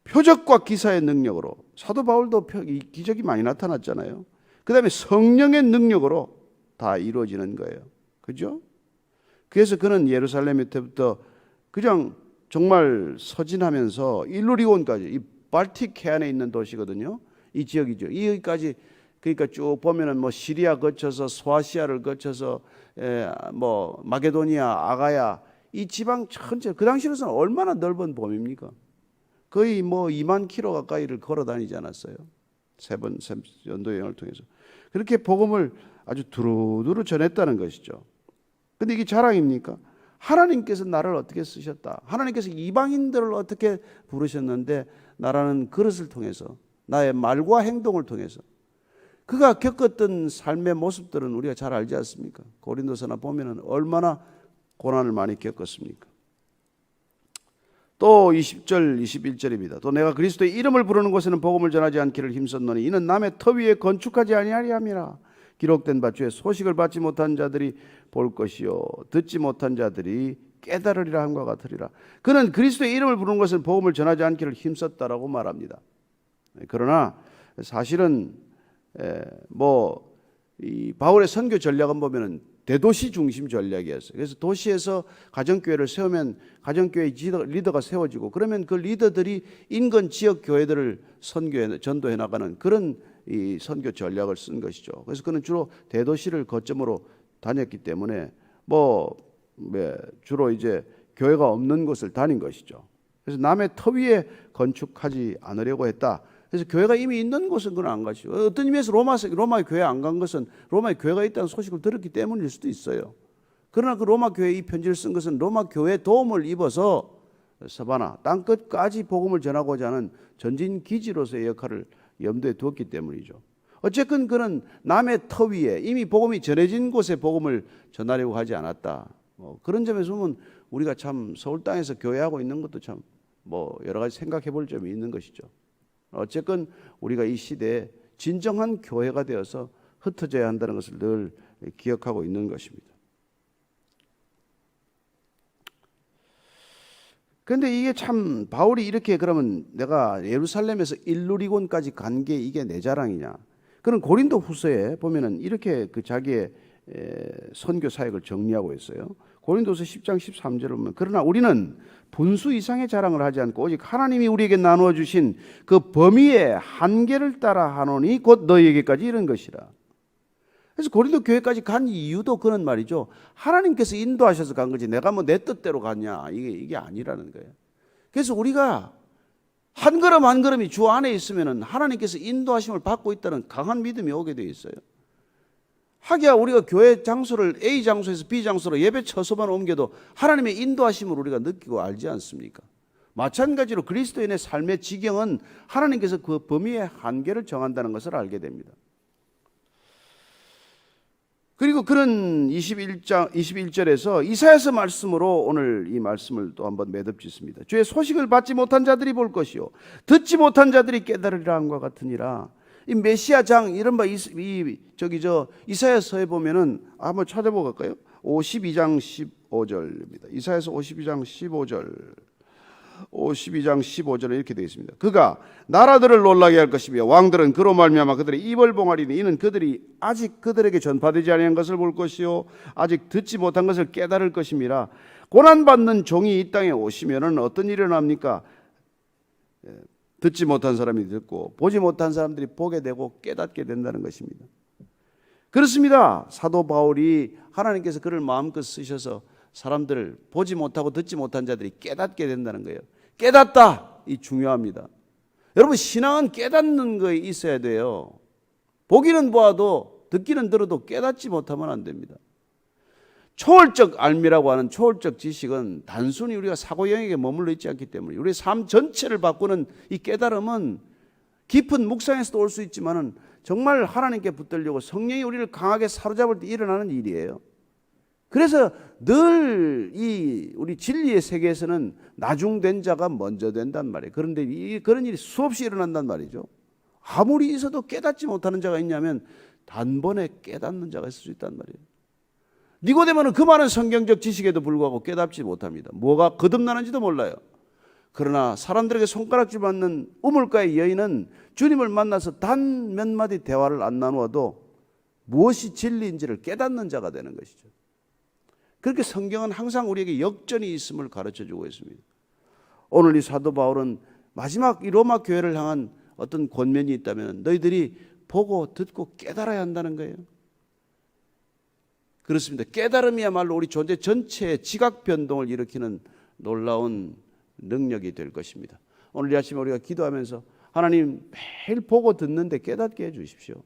표적과 기사의 능력으로. 사도 바울도 기적이 많이 나타났잖아요. 그 다음에 성령의 능력으로 다 이루어지는 거예요. 그죠? 그래서 그는 예루살렘 때부터 그냥 정말 서진하면서 일루리온까지, 이 발틱 해안에 있는 도시거든요. 이 지역이죠. 여기까지 그러니까 쭉 보면은 뭐 시리아 거쳐서 소아시아를 거쳐서 뭐 마게도니아, 아가야 이 지방 전체 그 당시로서는 얼마나 넓은 범위입니까? 거의 뭐 2만 킬로 가까이를 걸어 다니지 않았어요. 세 번 연도 여행을 통해서 그렇게 복음을 아주 두루두루 전했다는 것이죠. 근데 이게 자랑입니까? 하나님께서 나를 어떻게 쓰셨다. 하나님께서 이방인들을 어떻게 부르셨는데 나라는 그릇을 통해서 나의 말과 행동을 통해서 그가 겪었던 삶의 모습들은 우리가 잘 알지 않습니까? 고린도서나 보면은 얼마나 고난을 많이 겪었습니까? 또 20절 21절입니다. 또 내가 그리스도의 이름을 부르는 곳에는 복음을 전하지 않기를 힘썼노니 이는 남의 터 위에 건축하지 아니하리 함이라. 기록된 바 주의 소식을 받지 못한 자들이 볼 것이요 듣지 못한 자들이 깨달으리라 함과 같으리라. 그는 그리스도의 이름을 부르는 것은 복음을 전하지 않기를 힘썼다라고 말합니다. 그러나 사실은 이 바울의 선교 전략은 보면은 대도시 중심 전략이었어요. 그래서 도시에서 가정교회를 세우면 가정교회 리더가 세워지고, 그러면 그 리더들이 인근 지역 교회들을 전도해 나가는 그런 이 선교 전략을 쓴 것이죠. 그래서 그는 주로 대도시를 거점으로 다녔기 때문에 주로 이제 교회가 없는 곳을 다닌 것이죠. 그래서 남의 터 위에 건축하지 않으려고 했다. 그래서 교회가 이미 있는 곳은 그건 안 가죠. 어떤 의미에서 로마에 교회 안 간 것은 로마에 교회가 있다는 소식을 들었기 때문일 수도 있어요. 그러나 그 로마 교회에 이 편지를 쓴 것은 로마 교회의 도움을 입어서 서바나 땅끝까지 복음을 전하고자 하는 전진 기지로서의 역할을 염두에 두었기 때문이죠. 어쨌든 그는 남의 터 위에 이미 복음이 전해진 곳에 복음을 전하려고 하지 않았다. 그런 점에서 보면 우리가 참 서울 땅에서 교회하고 있는 것도 참 여러 가지 생각해 볼 점이 있는 것이죠. 어쨌든 우리가 이 시대에 진정한 교회가 되어서 흩어져야 한다는 것을 늘 기억하고 있는 것입니다. 그런데 이게 참 바울이 이렇게 그러면 내가 예루살렘에서 일루리곤까지 간 게 이게 내 자랑이냐? 그런 고린도 후서에 보면은 이렇게 그 자기의 선교 사역을 정리하고 있어요. 고린도서 10장 13절을 보면 그러나 우리는 분수 이상의 자랑을 하지 않고 오직 하나님이 우리에게 나누어 주신 그 범위의 한계를 따라 하노니 곧 너희에게까지 이른 것이라. 그래서 고린도 교회까지 간 이유도 그런 말이죠. 하나님께서 인도하셔서 간 거지 내가 내 뜻대로 갔냐, 이게 아니라는 거예요. 그래서 우리가 한 걸음 한 걸음이 주 안에 있으면은 하나님께서 인도하심을 받고 있다는 강한 믿음이 오게 되어 있어요. 하기야 우리가 교회 장소를 A 장소에서 B 장소로 예배 처소만 옮겨도 하나님의 인도하심을 우리가 느끼고 알지 않습니까? 마찬가지로 그리스도인의 삶의 지경은 하나님께서 그 범위의 한계를 정한다는 것을 알게 됩니다. 그리고 그런 21절에서 이사야서 말씀으로 오늘 이 말씀을 또 한번 매듭짓습니다. 주의 소식을 받지 못한 자들이 볼 것이요 듣지 못한 자들이 깨달으리라 함과 같으니라. 이 메시아 장 이른바 이사야서에 보면은 한번 찾아보고 갈까요? 52장 15절입니다. 이사야서 52장 15절에 이렇게 되어 있습니다. 그가 나라들을 놀라게 할 것이며 왕들은 그로 말미암아 그들의 입을 봉하리니 이는 그들이 아직 그들에게 전파되지 아니한 것을 볼 것이요 아직 듣지 못한 것을 깨달을 것임이라. 고난받는 종이 이 땅에 오시면은 어떤 일이 일어납니까? 듣지 못한 사람이 듣고 보지 못한 사람들이 보게 되고 깨닫게 된다는 것입니다. 그렇습니다. 사도 바울이 하나님께서 그를 마음껏 쓰셔서 사람들을 보지 못하고 듣지 못한 자들이 깨닫게 된다는 거예요. 깨닫다, 이 중요합니다. 여러분, 신앙은 깨닫는 거에 있어야 돼요. 보기는 보아도 듣기는 들어도 깨닫지 못하면 안 됩니다. 초월적 알미라고 하는 초월적 지식은 단순히 우리가 사고 영역에 머물러 있지 않기 때문에 우리의 삶 전체를 바꾸는 이 깨달음은 깊은 묵상에서도 올 수 있지만은 정말 하나님께 붙들려고 성령이 우리를 강하게 사로잡을 때 일어나는 일이에요. 그래서 늘 우리 진리의 세계에서는 나중된 자가 먼저 된단 말이에요. 그런데 그런 일이 수없이 일어난단 말이죠. 아무리 있어도 깨닫지 못하는 자가 있냐면 단번에 깨닫는 자가 있을 수 있단 말이에요. 니고데모는 그 많은 성경적 지식에도 불구하고 깨닫지 못합니다. 뭐가 거듭나는지도 몰라요. 그러나 사람들에게 손가락질 받는 우물가의 여인은 주님을 만나서 단 몇 마디 대화를 안 나누어도 무엇이 진리인지를 깨닫는 자가 되는 것이죠. 그렇게 성경은 항상 우리에게 역전이 있음을 가르쳐주고 있습니다. 오늘 이 사도 바울은 마지막 이 로마 교회를 향한 어떤 권면이 있다면 너희들이 보고 듣고 깨달아야 한다는 거예요. 그렇습니다. 깨달음이야말로 우리 존재 전체의 지각 변동을 일으키는 놀라운 능력이 될 것입니다. 오늘 이 아침에 우리가 기도하면서 하나님 매일 보고 듣는데 깨닫게 해 주십시오.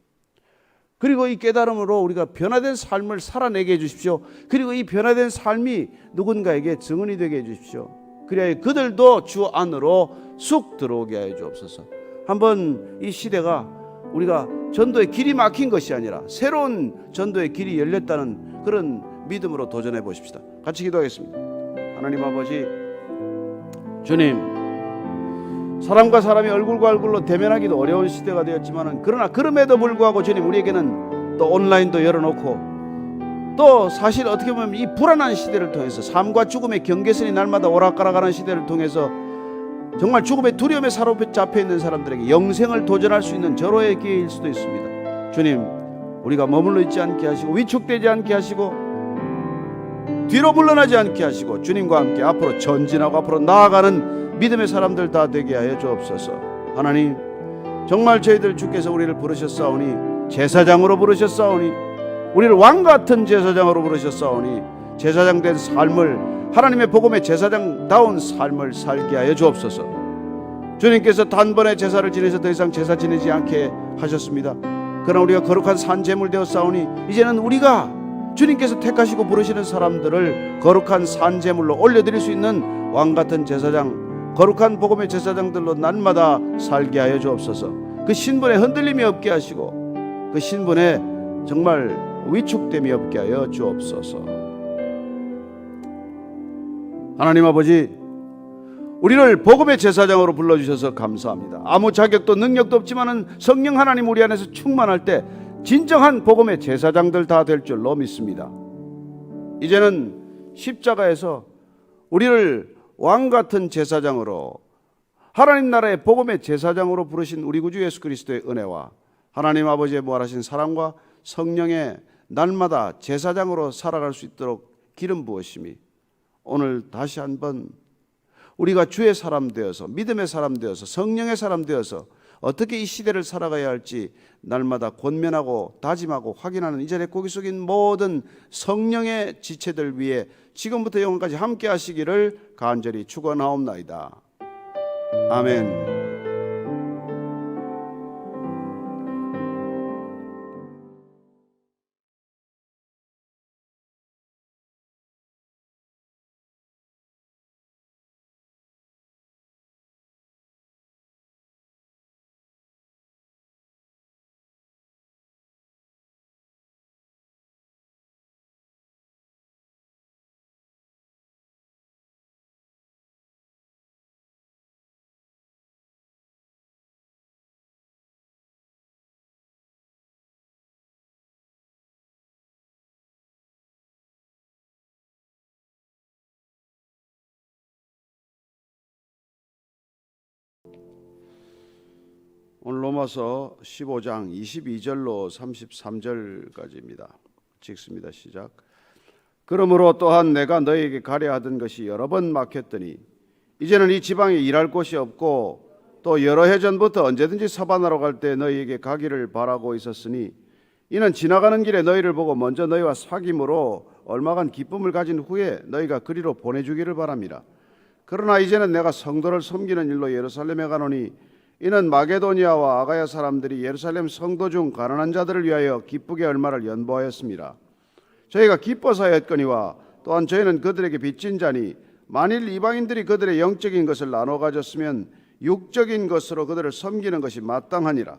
그리고 이 깨달음으로 우리가 변화된 삶을 살아내게 해 주십시오. 그리고 이 변화된 삶이 누군가에게 증언이 되게 해 주십시오. 그래야 그들도 주 안으로 쑥 들어오게 해 주옵소서. 한번 이 시대가 우리가 전도의 길이 막힌 것이 아니라 새로운 전도의 길이 열렸다는 그런 믿음으로 도전해 보십시다. 같이 기도하겠습니다. 하나님 아버지, 주님, 사람과 사람이 얼굴과 얼굴로 대면하기도 어려운 시대가 되었지만 그러나 그럼에도 불구하고 주님, 우리에게는 또 온라인도 열어놓고 또 사실 어떻게 보면 이 불안한 시대를 통해서 삶과 죽음의 경계선이 날마다 오락가락하는 시대를 통해서 정말 죽음의 두려움에 사로잡혀 있는 사람들에게 영생을 도전할 수 있는 절호의 기회일 수도 있습니다. 주님, 우리가 머물러 있지 않게 하시고 위축되지 않게 하시고 뒤로 물러나지 않게 하시고 주님과 함께 앞으로 전진하고 앞으로 나아가는 믿음의 사람들 다 되게 하여 주옵소서. 하나님, 정말 저희들 주께서 우리를 부르셨사오니 제사장으로 부르셨사오니 우리를 왕같은 제사장으로 부르셨사오니 제사장 된 삶을, 하나님의 복음의 제사장다운 삶을 살게 하여 주옵소서. 주님께서 단번에 제사를 지내서 더 이상 제사 지내지 않게 하셨습니다. 그러나 우리가 거룩한 산제물 되었사오니 이제는 우리가 주님께서 택하시고 부르시는 사람들을 거룩한 산제물로 올려드릴 수 있는 왕같은 제사장, 거룩한 복음의 제사장들로 날마다 살게 하여 주옵소서. 그 신분에 흔들림이 없게 하시고 그 신분에 정말 위축됨이 없게 하여 주옵소서. 하나님 아버지, 우리를 복음의 제사장으로 불러주셔서 감사합니다. 아무 자격도 능력도 없지만은 성령 하나님 우리 안에서 충만할 때 진정한 복음의 제사장들 다 될 줄로 믿습니다. 이제는 십자가에서 우리를 왕같은 제사장으로, 하나님 나라의 복음의 제사장으로 부르신 우리 구주 예수 그리스도의 은혜와 하나님 아버지의 무한하신 사랑과 성령의 날마다 제사장으로 살아갈 수 있도록 기름 부으심이 오늘 다시 한번 우리가 주의 사람 되어서, 믿음의 사람 되어서, 성령의 사람 되어서 어떻게 이 시대를 살아가야 할지 날마다 권면하고 다짐하고 확인하는 이 자리에 고개 숙인 모든 성령의 지체들 위해 지금부터 영원까지 함께 하시기를 간절히 축원하옵나이다. 아멘. 오늘 로마서 15장 22절로 33절까지입니다. 읽습니다. 시작. 그러므로 또한 내가 너희에게 가려 하던 것이 여러 번 막혔더니 이제는 이 지방에 일할 곳이 없고 또 여러 해 전부터 언제든지 사바나로 갈 때 너희에게 가기를 바라고 있었으니 이는 지나가는 길에 너희를 보고 먼저 너희와 사귐으로 얼마간 기쁨을 가진 후에 너희가 그리로 보내주기를 바랍니다. 그러나 이제는 내가 성도를 섬기는 일로 예루살렘에 가노니 이는 마게도니아와 아가야 사람들이 예루살렘 성도 중 가난한 자들을 위하여 기쁘게 얼마를 연보하였습니다. 저희가 기뻐서 하였거니와 또한 저희는 그들에게 빚진 자니 만일 이방인들이 그들의 영적인 것을 나눠 가졌으면 육적인 것으로 그들을 섬기는 것이 마땅하니라.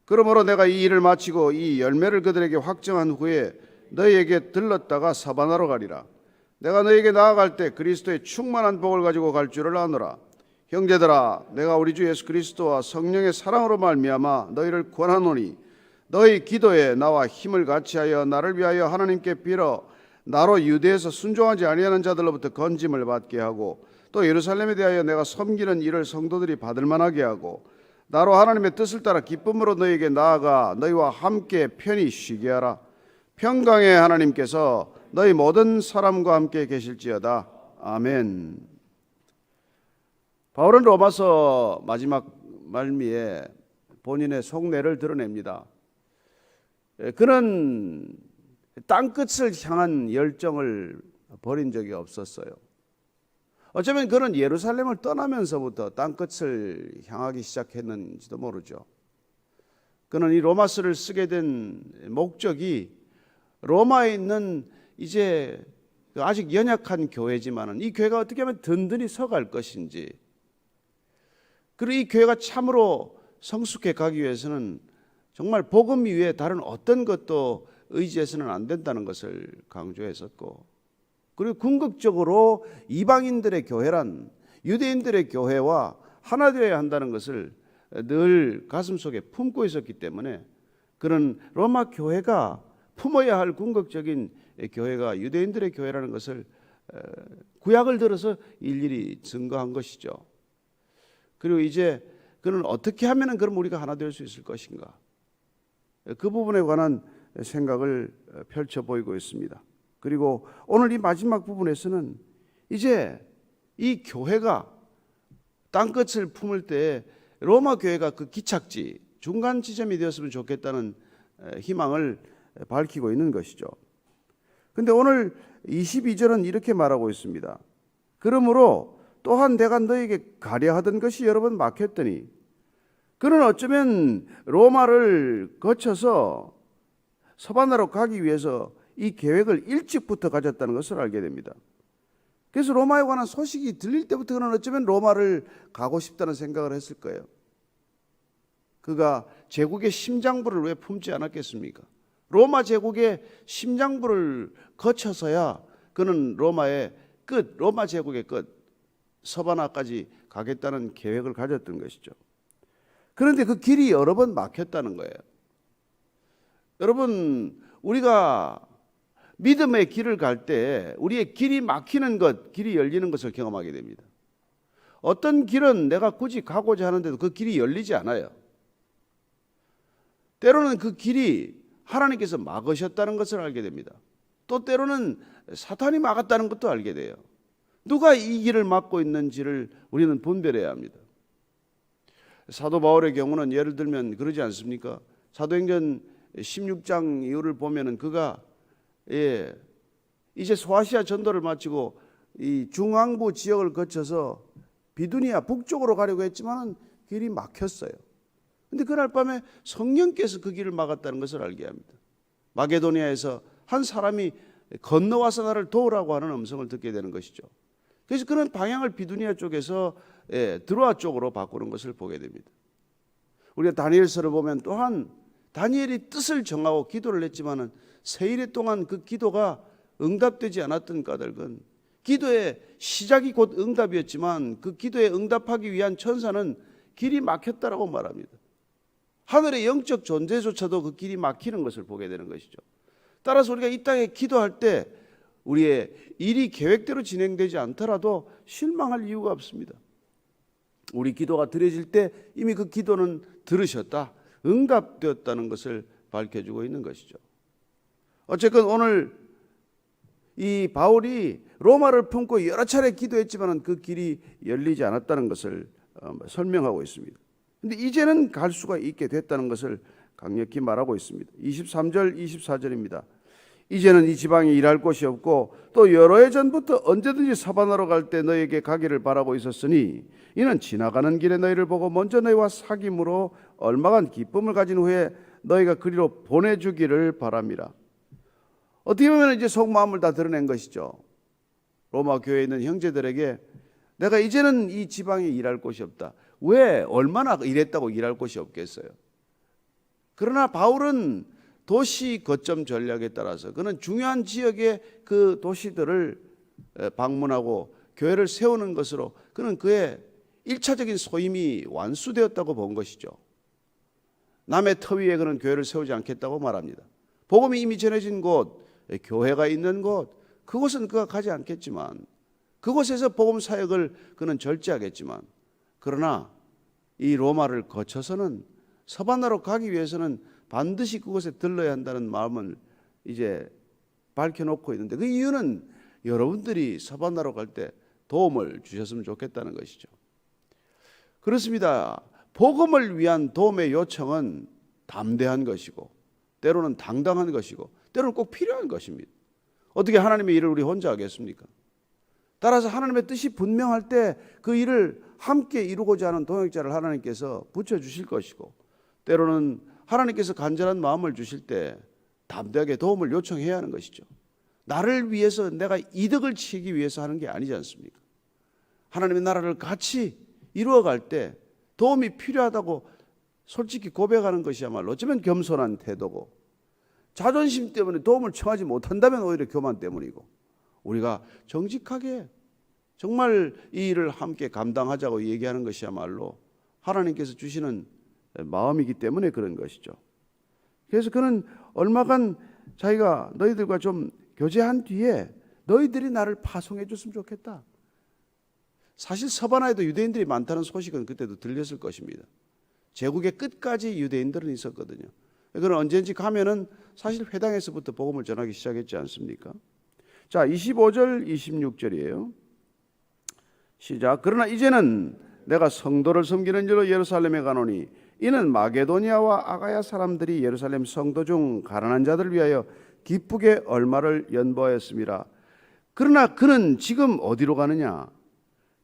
그러므로 내가 이 일을 마치고 이 열매를 그들에게 확정한 후에 너희에게 들렀다가 사바나로 가리라. 내가 너희에게 나아갈 때 그리스도의 충만한 복을 가지고 갈 줄을 아노라. 형제들아, 내가 우리 주 예수 그리스도와 성령의 사랑으로 말미암아 너희를 권하노니 너희 기도에 나와 힘을 같이하여 나를 위하여 하나님께 빌어 나로 유대에서 순종하지 아니하는 자들로부터 건짐을 받게 하고 또 예루살렘에 대하여 내가 섬기는 일을 성도들이 받을 만하게 하고 나로 하나님의 뜻을 따라 기쁨으로 너희에게 나아가 너희와 함께 편히 쉬게 하라. 평강의 하나님께서 너희 모든 사람과 함께 계실지어다. 아멘. 바울은 로마서 마지막 말미에 본인의 속내를 드러냅니다. 그는 땅끝을 향한 열정을 버린 적이 없었어요. 어쩌면 그는 예루살렘을 떠나면서부터 땅끝을 향하기 시작했는지도 모르죠. 그는 이 로마서를 쓰게 된 목적이 로마에 있는 이제 아직 연약한 교회지만은 이 교회가 어떻게 하면 든든히 서갈 것인지, 그리고 이 교회가 참으로 성숙해 가기 위해서는 정말 복음 위에 다른 어떤 것도 의지해서는 안 된다는 것을 강조했었고, 그리고 궁극적으로 이방인들의 교회란 유대인들의 교회와 하나 되어야 한다는 것을 늘 가슴속에 품고 있었기 때문에 그는 로마 교회가 품어야 할 궁극적인 교회가 유대인들의 교회라는 것을 구약을 들어서 일일이 증거한 것이죠. 그리고 이제 그는 어떻게 하면 그럼 우리가 하나 될 수 있을 것인가, 그 부분에 관한 생각을 펼쳐 보이고 있습니다. 그리고 오늘 이 마지막 부분에서는 이제 이 교회가 땅끝을 품을 때 로마 교회가 그 기착지, 중간 지점이 되었으면 좋겠다는 희망을 밝히고 있는 것이죠. 근데 오늘 22절은 이렇게 말하고 있습니다. 그러므로 또한 내가 너에게 가려하던 것이 여러 번 막혔더니 그는 어쩌면 로마를 거쳐서 서바나로 가기 위해서 이 계획을 일찍부터 가졌다는 것을 알게 됩니다. 그래서 로마에 관한 소식이 들릴 때부터 그는 어쩌면 로마를 가고 싶다는 생각을 했을 거예요. 그가 제국의 심장부를 왜 품지 않았겠습니까? 로마 제국의 심장부를 거쳐서야 그는 로마의 끝, 로마 제국의 끝, 서바나까지 가겠다는 계획을 가졌던 것이죠. 그런데 그 길이 여러 번 막혔다는 거예요. 여러분, 우리가 믿음의 길을 갈 때 우리의 길이 막히는 것, 길이 열리는 것을 경험하게 됩니다. 어떤 길은 내가 굳이 가고자 하는데도 그 길이 열리지 않아요. 때로는 그 길이 하나님께서 막으셨다는 것을 알게 됩니다. 또 때로는 사탄이 막았다는 것도 알게 돼요. 누가 이 길을 막고 있는지를 우리는 분별해야 합니다. 사도 바울의 경우는 예를 들면 그러지 않습니까? 사도행전 16장 이후를 보면은 그가 이제 소아시아 전도를 마치고 이 중앙부 지역을 거쳐서 비두니아 북쪽으로 가려고 했지만은 길이 막혔어요. 근데 그날 밤에 성령께서 그 길을 막았다는 것을 알게 합니다. 마게도니아에서 한 사람이 건너와서 나를 도우라고 하는 음성을 듣게 되는 것이죠. 그래서 그는 방향을 비두니아 쪽에서 드로아 쪽으로 바꾸는 것을 보게 됩니다. 우리가 다니엘서를 보면 또한 다니엘이 뜻을 정하고 기도를 했지만은 세일 동안 그 기도가 응답되지 않았던 까닭은 기도의 시작이 곧 응답이었지만 그 기도에 응답하기 위한 천사는 길이 막혔다라고 말합니다. 하늘의 영적 존재조차도 그 길이 막히는 것을 보게 되는 것이죠. 따라서 우리가 이 땅에 기도할 때 우리의 일이 계획대로 진행되지 않더라도 실망할 이유가 없습니다. 우리 기도가 드려질 때 이미 그 기도는 들으셨다, 응답되었다는 것을 밝혀주고 있는 것이죠. 어쨌건 오늘 이 바울이 로마를 품고 여러 차례 기도했지만 그 길이 열리지 않았다는 것을 설명하고 있습니다. 그런데 이제는 갈 수가 있게 됐다는 것을 강력히 말하고 있습니다. 23절 24절입니다. 이제는 이 지방에 일할 곳이 없고 또 여러 해 전부터 언제든지 사바나로 갈 때 너에게 가기를 바라고 있었으니 이는 지나가는 길에 너희를 보고 먼저 너희와 사귐으로 얼마간 기쁨을 가진 후에 너희가 그리로 보내주기를 바랍니다. 어떻게 보면 이제 속마음을 다 드러낸 것이죠. 로마 교회에 있는 형제들에게 내가 이제는 이 지방에 일할 곳이 없다. 왜? 얼마나 일했다고 일할 곳이 없겠어요. 그러나 바울은 도시 거점 전략에 따라서 그는 중요한 지역의 그 도시들을 방문하고 교회를 세우는 것으로 그는 그의 1차적인 소임이 완수되었다고 본 것이죠. 남의 터 위에 그는 교회를 세우지 않겠다고 말합니다. 복음이 이미 전해진 곳, 교회가 있는 곳, 그곳은 그가 가지 않겠지만 그곳에서 복음 사역을 그는 절제하겠지만 그러나 이 로마를 거쳐서는 서바나로 가기 위해서는 반드시 그곳에 들러야 한다는 마음을 이제 밝혀놓고 있는데 그 이유는 여러분들이 서바나로 갈 때 도움을 주셨으면 좋겠다는 것이죠. 그렇습니다. 복음을 위한 도움의 요청은 담대한 것이고 때로는 당당한 것이고 때로는 꼭 필요한 것입니다. 어떻게 하나님의 일을 우리 혼자 하겠습니까? 따라서 하나님의 뜻이 분명할 때 그 일을 함께 이루고자 하는 동역자를 하나님께서 붙여주실 것이고 때로는 하나님께서 간절한 마음을 주실 때 담대하게 도움을 요청해야 하는 것이죠. 나를 위해서 내가 이득을 취하기 위해서 하는 게 아니지 않습니까? 하나님의 나라를 같이 이루어갈 때 도움이 필요하다고 솔직히 고백하는 것이야말로 어쩌면 겸손한 태도고 자존심 때문에 도움을 청하지 못한다면 오히려 교만 때문이고 우리가 정직하게 정말 이 일을 함께 감당하자고 얘기하는 것이야말로 하나님께서 주시는 마음이기 때문에 그런 것이죠. 그래서 그는 얼마간 자기가 너희들과 좀 교제한 뒤에 너희들이 나를 파송해 줬으면 좋겠다. 사실 서바나에도 유대인들이 많다는 소식은 그때도 들렸을 것입니다. 제국의 끝까지 유대인들은 있었거든요. 그는 언제든지 가면은 사실 회당에서부터 복음을 전하기 시작했지 않습니까? 자, 25절 26절이에요. 시작. 그러나 이제는 내가 성도를 섬기는 일로 예루살렘에 가노니 이는 마게도니아와 아가야 사람들이 예루살렘 성도 중 가난한 자들을 위하여 기쁘게 얼마를 연보하였음이라. 그러나 그는 지금 어디로 가느냐?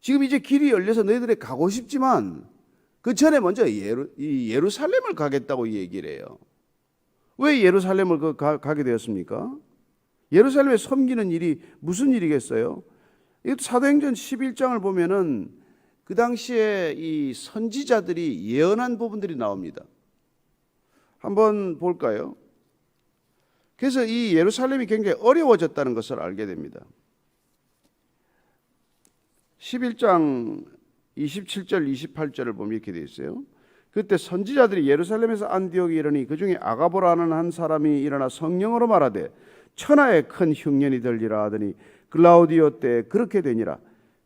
지금 이제 길이 열려서 너희들이 가고 싶지만 그 전에 먼저 예루살렘을 가겠다고 얘기를 해요. 왜 예루살렘을 가게 되었습니까? 예루살렘에 섬기는 일이 무슨 일이겠어요? 이것도 사도행전 11장을 보면은 그 당시에 이 선지자들이 예언한 부분들이 나옵니다. 한번 볼까요? 그래서 이 예루살렘이 굉장히 어려워졌다는 것을 알게 됩니다. 11장 27절 28절을 보면 이렇게 되어 있어요. 그때 선지자들이 예루살렘에서 안디옥에 이르니 그 중에 아가보라는 한 사람이 일어나 성령으로 말하되 천하에 큰 흉년이 들리라 하더니 글라우디오 때 그렇게 되니라.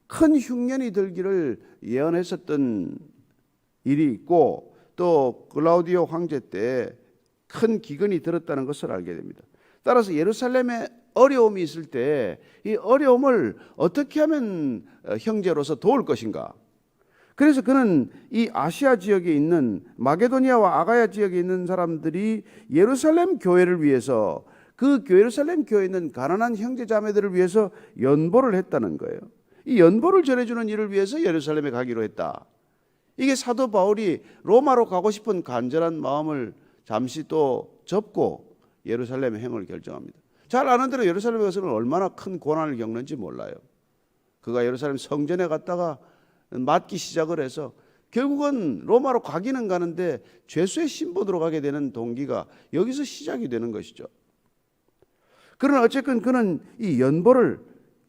큰 흉년이 들기를 예언했었던 일이 있고 또 글라우디오 황제 때 큰 기근이 들었다는 것을 알게 됩니다. 따라서 예루살렘에 어려움이 있을 때 이 어려움을 어떻게 하면 형제로서 도울 것인가? 그래서 그는 이 아시아 지역에 있는 마게도니아와 아가야 지역에 있는 사람들이 예루살렘 교회를 위해서 그 예루살렘 교회에 있는 가난한 형제 자매들을 위해서 연보를 했다는 거예요. 이 연보를 전해주는 일을 위해서 예루살렘에 가기로 했다. 이게 사도 바울이 로마로 가고 싶은 간절한 마음을 잠시 또 접고 예루살렘의 행을 결정합니다. 잘 아는 대로 예루살렘에 가서는 얼마나 큰 고난을 겪는지 몰라요. 그가 예루살렘 성전에 갔다가 맞기 시작을 해서 결국은 로마로 가기는 가는데 죄수의 신분으로 가게 되는 동기가 여기서 시작이 되는 것이죠. 그러나 어쨌든 그는 이 연보를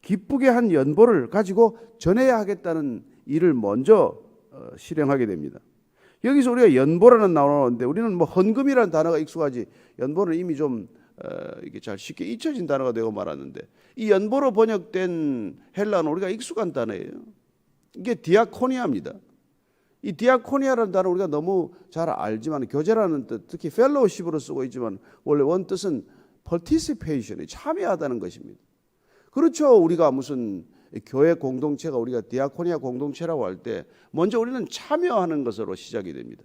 기쁘게 한 연보를 가지고 전해야 하겠다는 일을 먼저 실행하게 됩니다. 여기서 우리가 연보라는 나오는데 우리는 뭐 헌금이라는 단어가 익숙하지 연보는 이미 좀 이게 잘 쉽게 잊혀진 단어가 되고 말았는데 이 연보로 번역된 헬라어는 우리가 익숙한 단어예요. 이게 디아코니아입니다. 이 디아코니아라는 단어 우리가 너무 잘 알지만 교제라는 뜻, 특히 펠로우십으로 쓰고 있지만 원래 원뜻은 participation, 참여하다는 것입니다. 그렇죠. 우리가 무슨 교회 공동체가 우리가 디아코니아 공동체라고 할 때 먼저 우리는 참여하는 것으로 시작이 됩니다.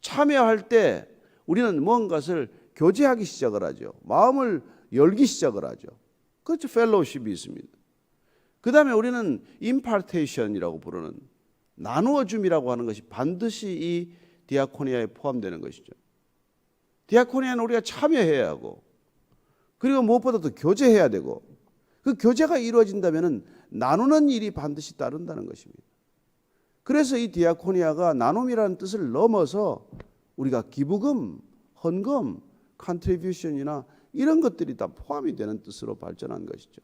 참여할 때 우리는 뭔가를 교제하기 시작을 하죠. 마음을 열기 시작을 하죠. 그렇죠. 펠로우십이 있습니다. 그 다음에 우리는 impartation이라고 부르는 나누어줌이라고 하는 것이 반드시 이 디아코니아에 포함되는 것이죠. 디아코니아는 우리가 참여해야 하고 그리고 무엇보다도 교제해야 되고 그 교제가 이루어진다면 나누는 일이 반드시 따른다는 것입니다. 그래서 이 디아코니아가 나눔이라는 뜻을 넘어서 우리가 기부금, 헌금, 컨트리뷰션이나 이런 것들이 다 포함이 되는 뜻으로 발전한 것이죠.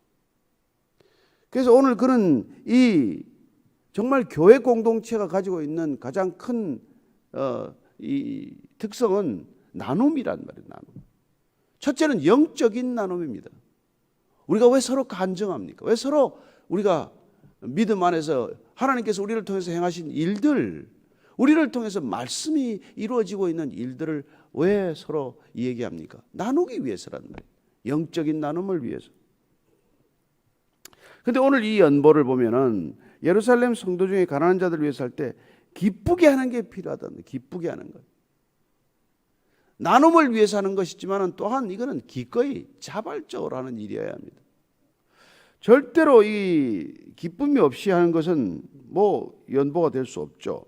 그래서 오늘 그는 이 정말 교회 공동체가 가지고 있는 가장 큰 이 특성은 나눔이란 말이에요. 나눔. 첫째는 영적인 나눔입니다. 우리가 왜 서로 간증합니까? 왜 서로 우리가 믿음 안에서 하나님께서 우리를 통해서 행하신 일들, 우리를 통해서 말씀이 이루어지고 있는 일들을 왜 서로 얘기합니까? 나누기 위해서란 말이에요. 영적인 나눔을 위해서. 근데 오늘 이 연보를 보면은 예루살렘 성도 중에 가난한 자들을 위해서 할 때 기쁘게 하는 게 필요하다는, 기쁘게 하는 것. 나눔을 위해서 하는 것이지만 또한 이거는 기꺼이 자발적으로 하는 일이어야 합니다. 절대로 이 기쁨이 없이 하는 것은 뭐 연보가 될 수 없죠.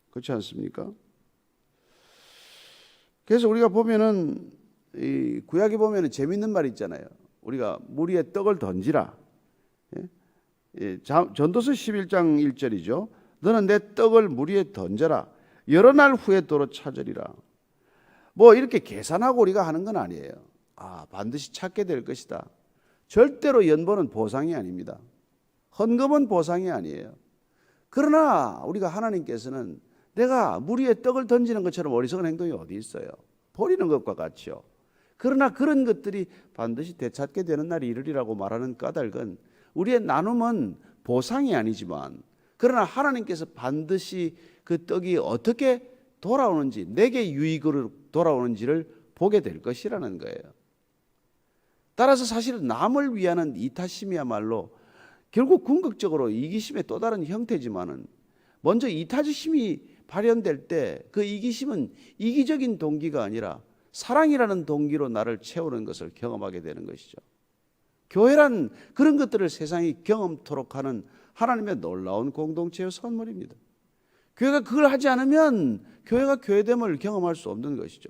그렇지 않습니까? 그래서 우리가 보면은 이 구약에 보면은 재밌는 말이 있잖아요. 우리가 물 위에 떡을 던지라. 전도서 11장 1절이죠. 너는 내 떡을 물 위에 던져라. 여러 날 후에 도로 찾으리라. 뭐 이렇게 계산하고 우리가 하는 건 아니에요. 반드시 찾게 될 것이다. 절대로 연보는 보상이 아닙니다. 헌금은 보상이 아니에요. 그러나 우리가 하나님께서는 내가 물 위에 떡을 던지는 것처럼 어리석은 행동이 어디 있어요? 버리는 것과 같죠. 그러나 그런 것들이 반드시 되찾게 되는 날이 이르리라고 말하는 까닭은 우리의 나눔은 보상이 아니지만 그러나 하나님께서 반드시 그 떡이 어떻게 돌아오는지 내게 유익으로 돌아오는지를 보게 될 것이라는 거예요. 따라서 사실은 남을 위하는 이타심이야말로 결국 궁극적으로 이기심의 또 다른 형태지만은 먼저 이타심이 발현될 때 그 이기심은 이기적인 동기가 아니라 사랑이라는 동기로 나를 채우는 것을 경험하게 되는 것이죠. 교회란 그런 것들을 세상이 경험토록 하는 하나님의 놀라운 공동체의 선물입니다. 교회가 그걸 하지 않으면 교회가 교회됨을 경험할 수 없는 것이죠.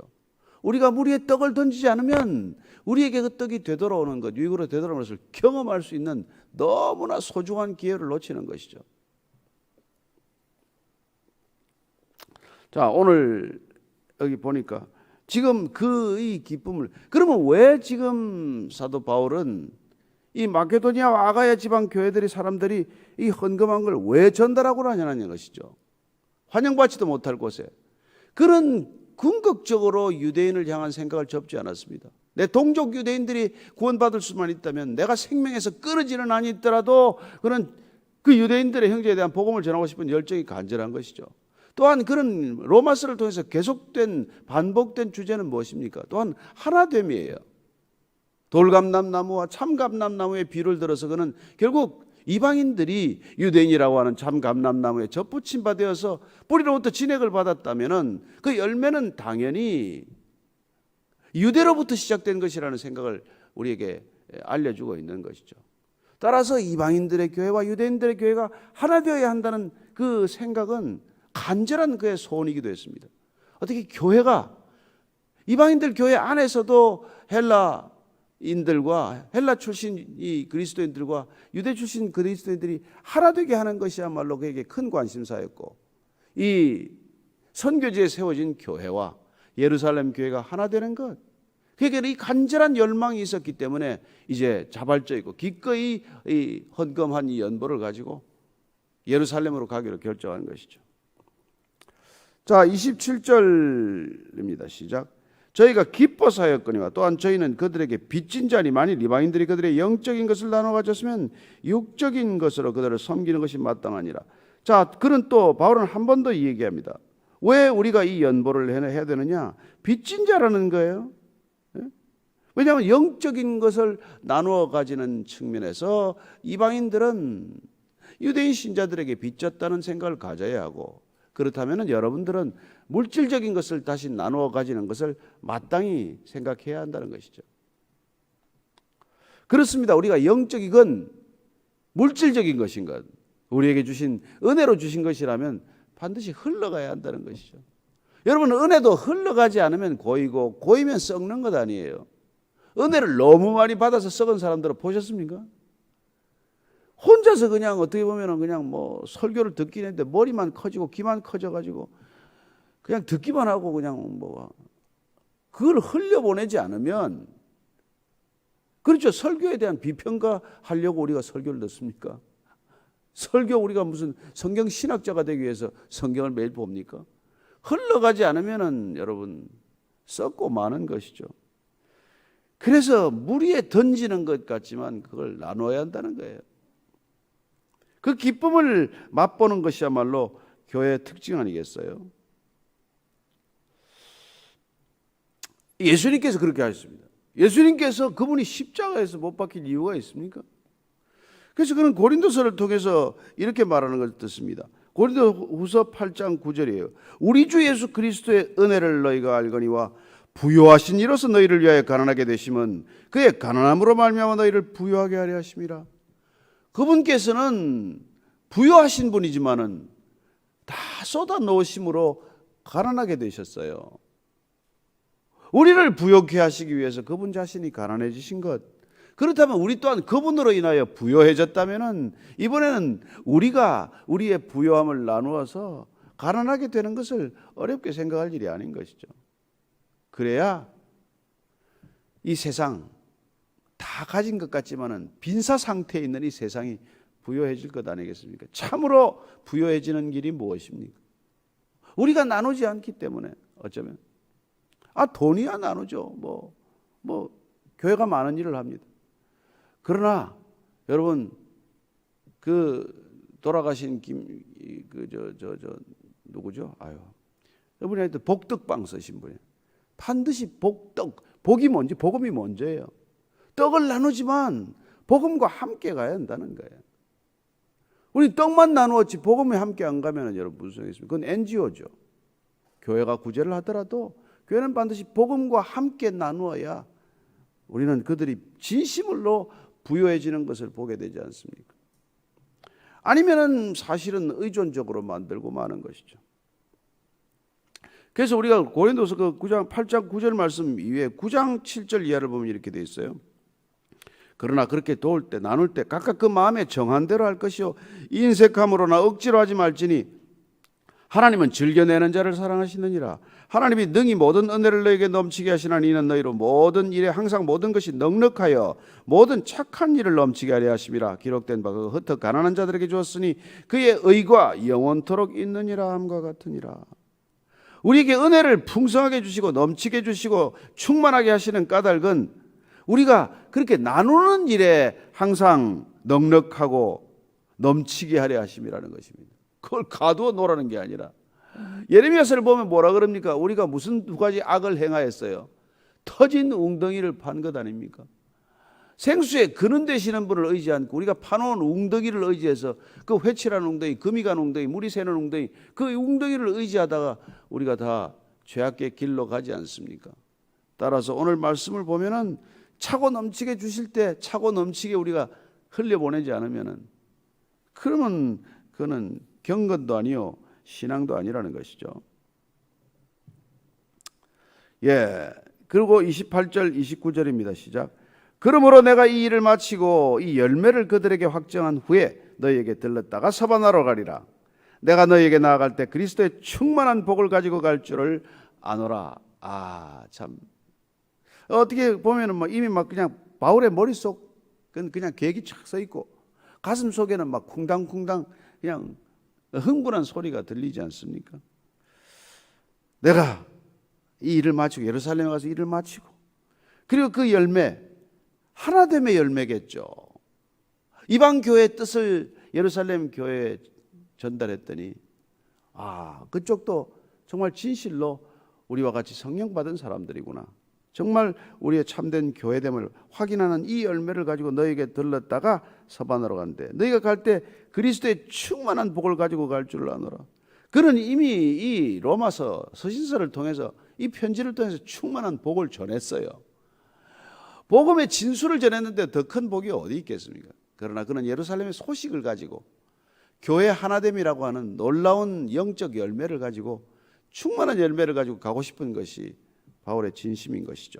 우리가 물 위에 떡을 던지지 않으면 우리에게 그 떡이 되돌아오는 것, 유익으로 되돌아오는 것을 경험할 수 있는 너무나 소중한 기회를 놓치는 것이죠. 자, 오늘 여기 보니까 지금 이 기쁨을, 그러면 왜 지금 사도 바울은 이 마케도니아와 아가야 지방 교회들이 사람들이 이 헌금한 걸 왜 전달하고 하냐는 것이죠. 환영받지도 못할 곳에. 그런 궁극적으로 유대인을 향한 생각을 접지 않았습니다. 내 동족 유대인들이 구원받을 수만 있다면, 내가 생명에서 끊어지는 한이 있더라도 그런 그 유대인들의 형제에 대한 복음을 전하고 싶은 열정이 간절한 것이죠. 또한 그런 로마서를 통해서 계속된 반복된 주제는 무엇입니까? 또한 하나됨이에요. 돌감람나무와 참감람나무의 비를 들어서 그는 결국 이방인들이 유대인이라고 하는 참감람나무에 접붙임 바 되어서 뿌리로부터 진액을 받았다면은 그 열매는 당연히 유대로부터 시작된 것이라는 생각을 우리에게 알려주고 있는 것이죠. 따라서 이방인들의 교회와 유대인들의 교회가 하나 되어야 한다는 그 생각은 간절한 그의 소원이기도 했습니다. 어떻게 교회가 이방인들 교회 안에서도 헬라인들과 헬라 출신 이 그리스도인들과 유대 출신 그리스도인들이 하나 되게 하는 것이야말로 그에게 큰 관심사였고, 이 선교지에 세워진 교회와 예루살렘 교회가 하나 되는 것, 그에게는 이 간절한 열망이 있었기 때문에 이제 자발적이고 기꺼이 이 헌금한 이 연보를 가지고 예루살렘으로 가기로 결정한 것이죠. 자, 27절입니다. 시작. 저희가 기뻐서 하였거니와 또한 저희는 그들에게 빚진 자니 만일 이방인들이 그들의 영적인 것을 나눠 가졌으면 육적인 것으로 그들을 섬기는 것이 마땅하니라. 자, 그는 또 바울은 한 번 더 얘기합니다. 왜 우리가 이 연보를 해야 되느냐? 빚진 자라는 거예요. 왜냐하면 영적인 것을 나누어 가지는 측면에서 이방인들은 유대인 신자들에게 빚졌다는 생각을 가져야 하고, 그렇다면 여러분들은 물질적인 것을 다시 나누어 가지는 것을 마땅히 생각해야 한다는 것이죠. 그렇습니다. 우리가 영적이건 물질적인 것인 것, 우리에게 주신 은혜로 주신 것이라면 반드시 흘러가야 한다는 것이죠. 여러분, 은혜도 흘러가지 않으면 고이고 고이면 썩는 것 아니에요. 은혜를 너무 많이 받아서 썩은 사람들을 보셨습니까? 혼자서 그냥 어떻게 보면 그냥 뭐 설교를 듣긴 했는데 머리만 커지고 귀만 커져가지고 그냥 듣기만 하고 그냥 뭐 그걸 흘려보내지 않으면, 그렇죠. 설교에 대한 비평가 하려고 우리가 설교를 듣습니까? 설교 우리가 무슨 성경 신학자가 되기 위해서 성경을 매일 봅니까? 흘러가지 않으면은 여러분 썩고 마는 것이죠. 그래서 물 위에 던지는 것 같지만 그걸 나눠야 한다는 거예요. 그 기쁨을 맛보는 것이야말로 교회의 특징 아니겠어요? 예수님께서 그렇게 하셨습니다. 예수님께서 그분이 십자가에서 못 박힐 이유가 있습니까? 그래서 그는 고린도서를 통해서 이렇게 말하는 것을 듣습니다. 고린도후서 8장 9절이에요. 우리 주 예수 그리스도의 은혜를 너희가 알거니와 부요하신 이로서 너희를 위하여 가난하게 되심은 그의 가난함으로 말미암아 너희를 부요하게 하려 하심이라. 그분께서는 부요하신 분이지만은 다 쏟아 놓으심으로 가난하게 되셨어요. 우리를 부요케 하시기 위해서 그분 자신이 가난해지신 것. 그렇다면 우리 또한 그분으로 인하여 부요해졌다면은 이번에는 우리가 우리의 부요함을 나누어서 가난하게 되는 것을 어렵게 생각할 일이 아닌 것이죠. 그래야 이 세상 다 가진 것 같지만은 빈사 상태에 있는 이 세상이 부요해질 것 아니겠습니까? 참으로 부요해지는 길이 무엇입니까? 우리가 나누지 않기 때문에 어쩌면 돈이야 나누죠. 뭐 교회가 많은 일을 합니다. 그러나 여러분 돌아가신 누구죠? 여러분이 하여튼 복덕방 쓰신 분이에요. 반드시 복음이 먼저예요. 떡을 나누지만 복음과 함께 가야 한다는 거예요. 우리 떡만 나누었지 복음에 함께 안 가면 여러분 무슨 소용이겠습니까? 그건 NGO죠. 교회가 구제를 하더라도 교회는 반드시 복음과 함께 나누어야 우리는 그들이 진심으로 부유해지는 것을 보게 되지 않습니까? 아니면은 사실은 의존적으로 만들고 마는 것이죠. 그래서 우리가 고린도서 그 9장 8장 9절 말씀 이후에 9장 7절 이하를 보면 이렇게 돼 있어요. 그러나 그렇게 도울 때 나눌 때 각각 그 마음에 정한 대로 할 것이요 인색함으로나 억지로 하지 말지니 하나님은 즐겨내는 자를 사랑하시느니라. 하나님이 능히 모든 은혜를 너에게 넘치게 하시나니 이는 너희로 모든 일에 항상 모든 것이 넉넉하여 모든 착한 일을 넘치게 하려 하심이라. 기록된 바 그 흩어 가난한 자들에게 주었으니 그의 의가 영원토록 있느니라 함과 같으니라. 우리에게 은혜를 풍성하게 주시고 넘치게 주시고 충만하게 하시는 까닭은 우리가 그렇게 나누는 일에 항상 넉넉하고 넘치게 하려 하심이라는 것입니다. 그걸 가두어 놓으라는 게 아니라 예레미야서를 보면 뭐라 그럽니까? 우리가 무슨 두 가지 악을 행하였어요? 터진 웅덩이를 판 것 아닙니까? 생수에 그는 되시는 분을 의지 않고 우리가 파놓은 웅덩이를 의지해서 그 회칠한 웅덩이, 금이 간 웅덩이, 물이 새는 웅덩이, 그 웅덩이를 의지하다가 우리가 다 죄악의 길로 가지 않습니까? 따라서 오늘 말씀을 보면은 차고 넘치게 주실 때 차고 넘치게 우리가 흘려보내지 않으면은 그러면 그는 경건도 아니요 신앙도 아니라는 것이죠. 예. 그리고 28절 29절입니다. 시작. 그러므로 내가 이 일을 마치고 이 열매를 그들에게 확정한 후에 너희에게 들렀다가 서바나로 가리라. 내가 너희에게 나아갈 때 그리스도의 충만한 복을 가지고 갈 줄을 아노라. 아, 참. 어떻게 보면은 뭐 이미 막 그냥 바울의 머릿속 그냥 계획이 착 서 있고 가슴 속에는 막 쿵당쿵당 그냥 흥분한 소리가 들리지 않습니까? 내가 이 일을 마치고 예루살렘에 가서 일을 마치고 그리고 그 열매 하나됨의 열매겠죠. 이방 교회의 뜻을 예루살렘 교회에 전달했더니 그쪽도 정말 진실로 우리와 같이 성령 받은 사람들이구나. 정말 우리의 참된 교회됨을 확인하는 이 열매를 가지고 너에게 들렀다가 서바나로 간대. 너희가 갈 때 그리스도의 충만한 복을 가지고 갈 줄 아노라. 그는 이미 이 로마서 서신서를 통해서 이 편지를 통해서 충만한 복을 전했어요. 복음의 진수를 전했는데 더 큰 복이 어디 있겠습니까? 그러나 그는 예루살렘의 소식을 가지고 교회 하나됨이라고 하는 놀라운 영적 열매를 가지고 충만한 열매를 가지고 가고 싶은 것이 바울의 진심인 것이죠.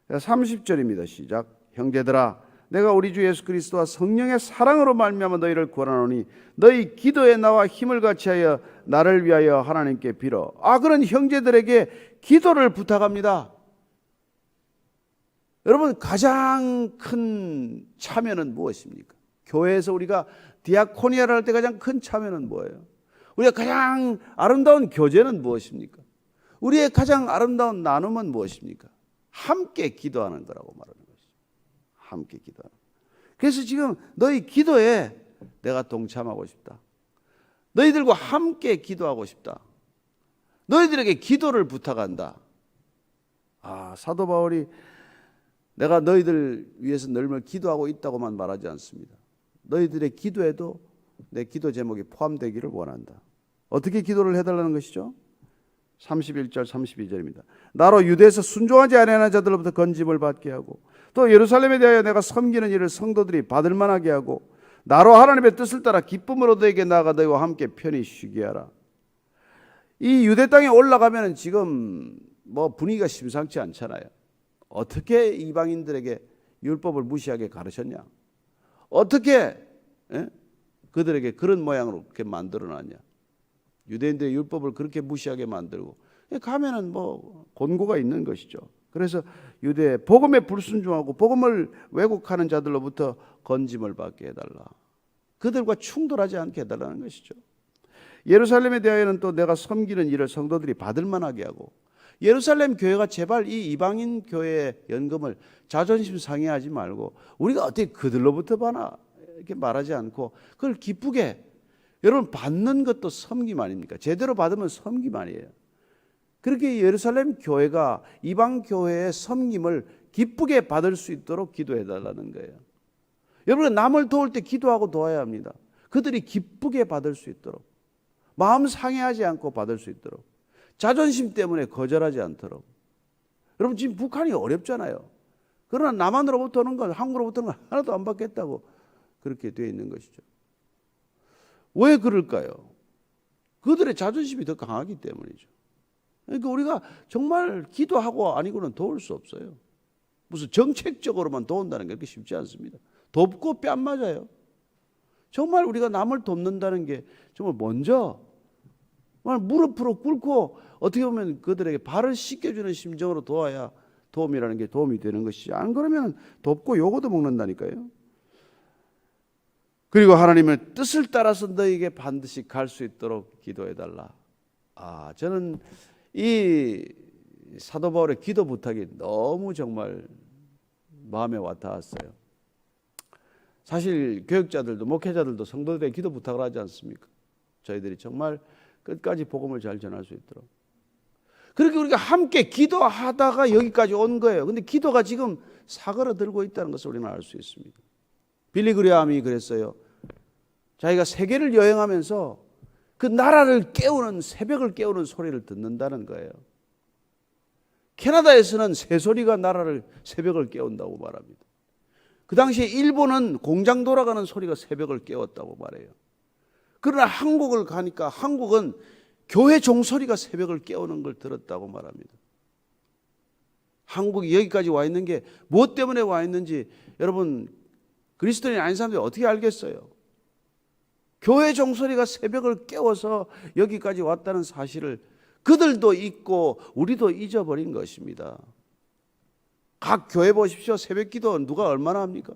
30절입니다. 시작. 형제들아 내가 우리 주 예수 그리스도와 성령의 사랑으로 말미암아 너희를 구원하노니 너희 기도에 나와 힘을 같이하여 나를 위하여 하나님께 빌어. 그런 형제들에게 기도를 부탁합니다. 여러분 가장 큰 참여는 무엇입니까? 교회에서 우리가 디아코니아를 할 때 가장 큰 참여는 뭐예요? 우리가 가장 아름다운 교제는 무엇입니까? 우리의 가장 아름다운 나눔은 무엇입니까? 함께 기도하는 거라고 말하는 것이죠. 함께 기도하는. 그래서 지금 너희 기도에 내가 동참하고 싶다. 너희들과 함께 기도하고 싶다. 너희들에게 기도를 부탁한다. 사도 바울이 내가 너희들 위해서 늘 기도하고 있다고만 말하지 않습니다. 너희들의 기도에도 내 기도 제목이 포함되기를 원한다. 어떻게 기도를 해달라는 것이죠? 31절 32절입니다. 나로 유대에서 순종하지 아니하는 자들로부터 건짐을 받게 하고 또 예루살렘에 대하여 내가 섬기는 일을 성도들이 받을 만하게 하고 나로 하나님의 뜻을 따라 기쁨으로 너에게 나아가 너희와 함께 편히 쉬게 하라. 이 유대 땅에 올라가면 지금 뭐 분위기가 심상치 않잖아요. 어떻게 이방인들에게 율법을 무시하게 가르쳤냐? 어떻게 그들에게 그런 모양으로 그렇게 만들어놨냐? 유대인들의 율법을 그렇게 무시하게 만들고 가면은 뭐 곤고가 있는 것이죠. 그래서 유대 복음에 불순종하고 복음을 왜곡하는 자들로부터 건짐을 받게 해달라. 그들과 충돌하지 않게 해달라는 것이죠. 예루살렘에 대하여는 또 내가 섬기는 일을 성도들이 받을 만하게 하고 예루살렘 교회가 제발 이 이방인 교회의 연금을 자존심 상해하지 말고 우리가 어떻게 그들로부터 받나 이렇게 말하지 않고 그걸 기쁘게 여러분 받는 것도 섬김 아닙니까? 제대로 받으면 섬김 아니에요. 그렇게 예루살렘 교회가 이방 교회의 섬김을 기쁘게 받을 수 있도록 기도해 달라는 거예요. 여러분, 남을 도울 때 기도하고 도와야 합니다. 그들이 기쁘게 받을 수 있도록, 마음 상해하지 않고 받을 수 있도록, 자존심 때문에 거절하지 않도록. 여러분, 지금 북한이 어렵잖아요. 그러나 남한으로부터 오는 건, 한국으로부터 오는 건 하나도 안 받겠다고 그렇게 되어 있는 것이죠. 왜 그럴까요? 그들의 자존심이 더 강하기 때문이죠. 그러니까 우리가 정말 기도하고 아니고는 도울 수 없어요. 무슨 정책적으로만 도운다는 게 그렇게 쉽지 않습니다. 돕고 뺨 맞아요. 정말 우리가 남을 돕는다는 게 정말 먼저 정말 무릎으로 꿇고 어떻게 보면 그들에게 발을 씻겨주는 심정으로 도와야 도움이라는 게 도움이 되는 것이지, 안 그러면 돕고 요거도 먹는다니까요. 그리고 하나님의 뜻을 따라서 너에게 반드시 갈 수 있도록 기도해달라. 저는 이 사도 바울의 기도 부탁이 너무 정말 마음에 와닿았어요. 사실 교육자들도 목회자들도 성도들의 기도 부탁을 하지 않습니까? 저희들이 정말 끝까지 복음을 잘 전할 수 있도록. 그렇게 우리가 함께 기도하다가 여기까지 온 거예요. 근데 기도가 지금 사그라들고 있다는 것을 우리는 알 수 있습니다. 빌리 그레함이 그랬어요. 자기가 세계를 여행하면서 그 나라를 깨우는, 새벽을 깨우는 소리를 듣는다는 거예요. 캐나다에서는 새소리가 나라를, 새벽을 깨운다고 말합니다. 그 당시에 일본은 공장 돌아가는 소리가 새벽을 깨웠다고 말해요. 그러나 한국을 가니까 한국은 교회 종소리가 새벽을 깨우는 걸 들었다고 말합니다. 한국이 여기까지 와 있는 게 무엇 때문에 와 있는지 여러분, 그리스도인이 아닌 사람들이 어떻게 알겠어요? 교회 종소리가 새벽을 깨워서 여기까지 왔다는 사실을 그들도 잊고 우리도 잊어버린 것입니다. 각 교회 보십시오. 새벽 기도 누가 얼마나 합니까?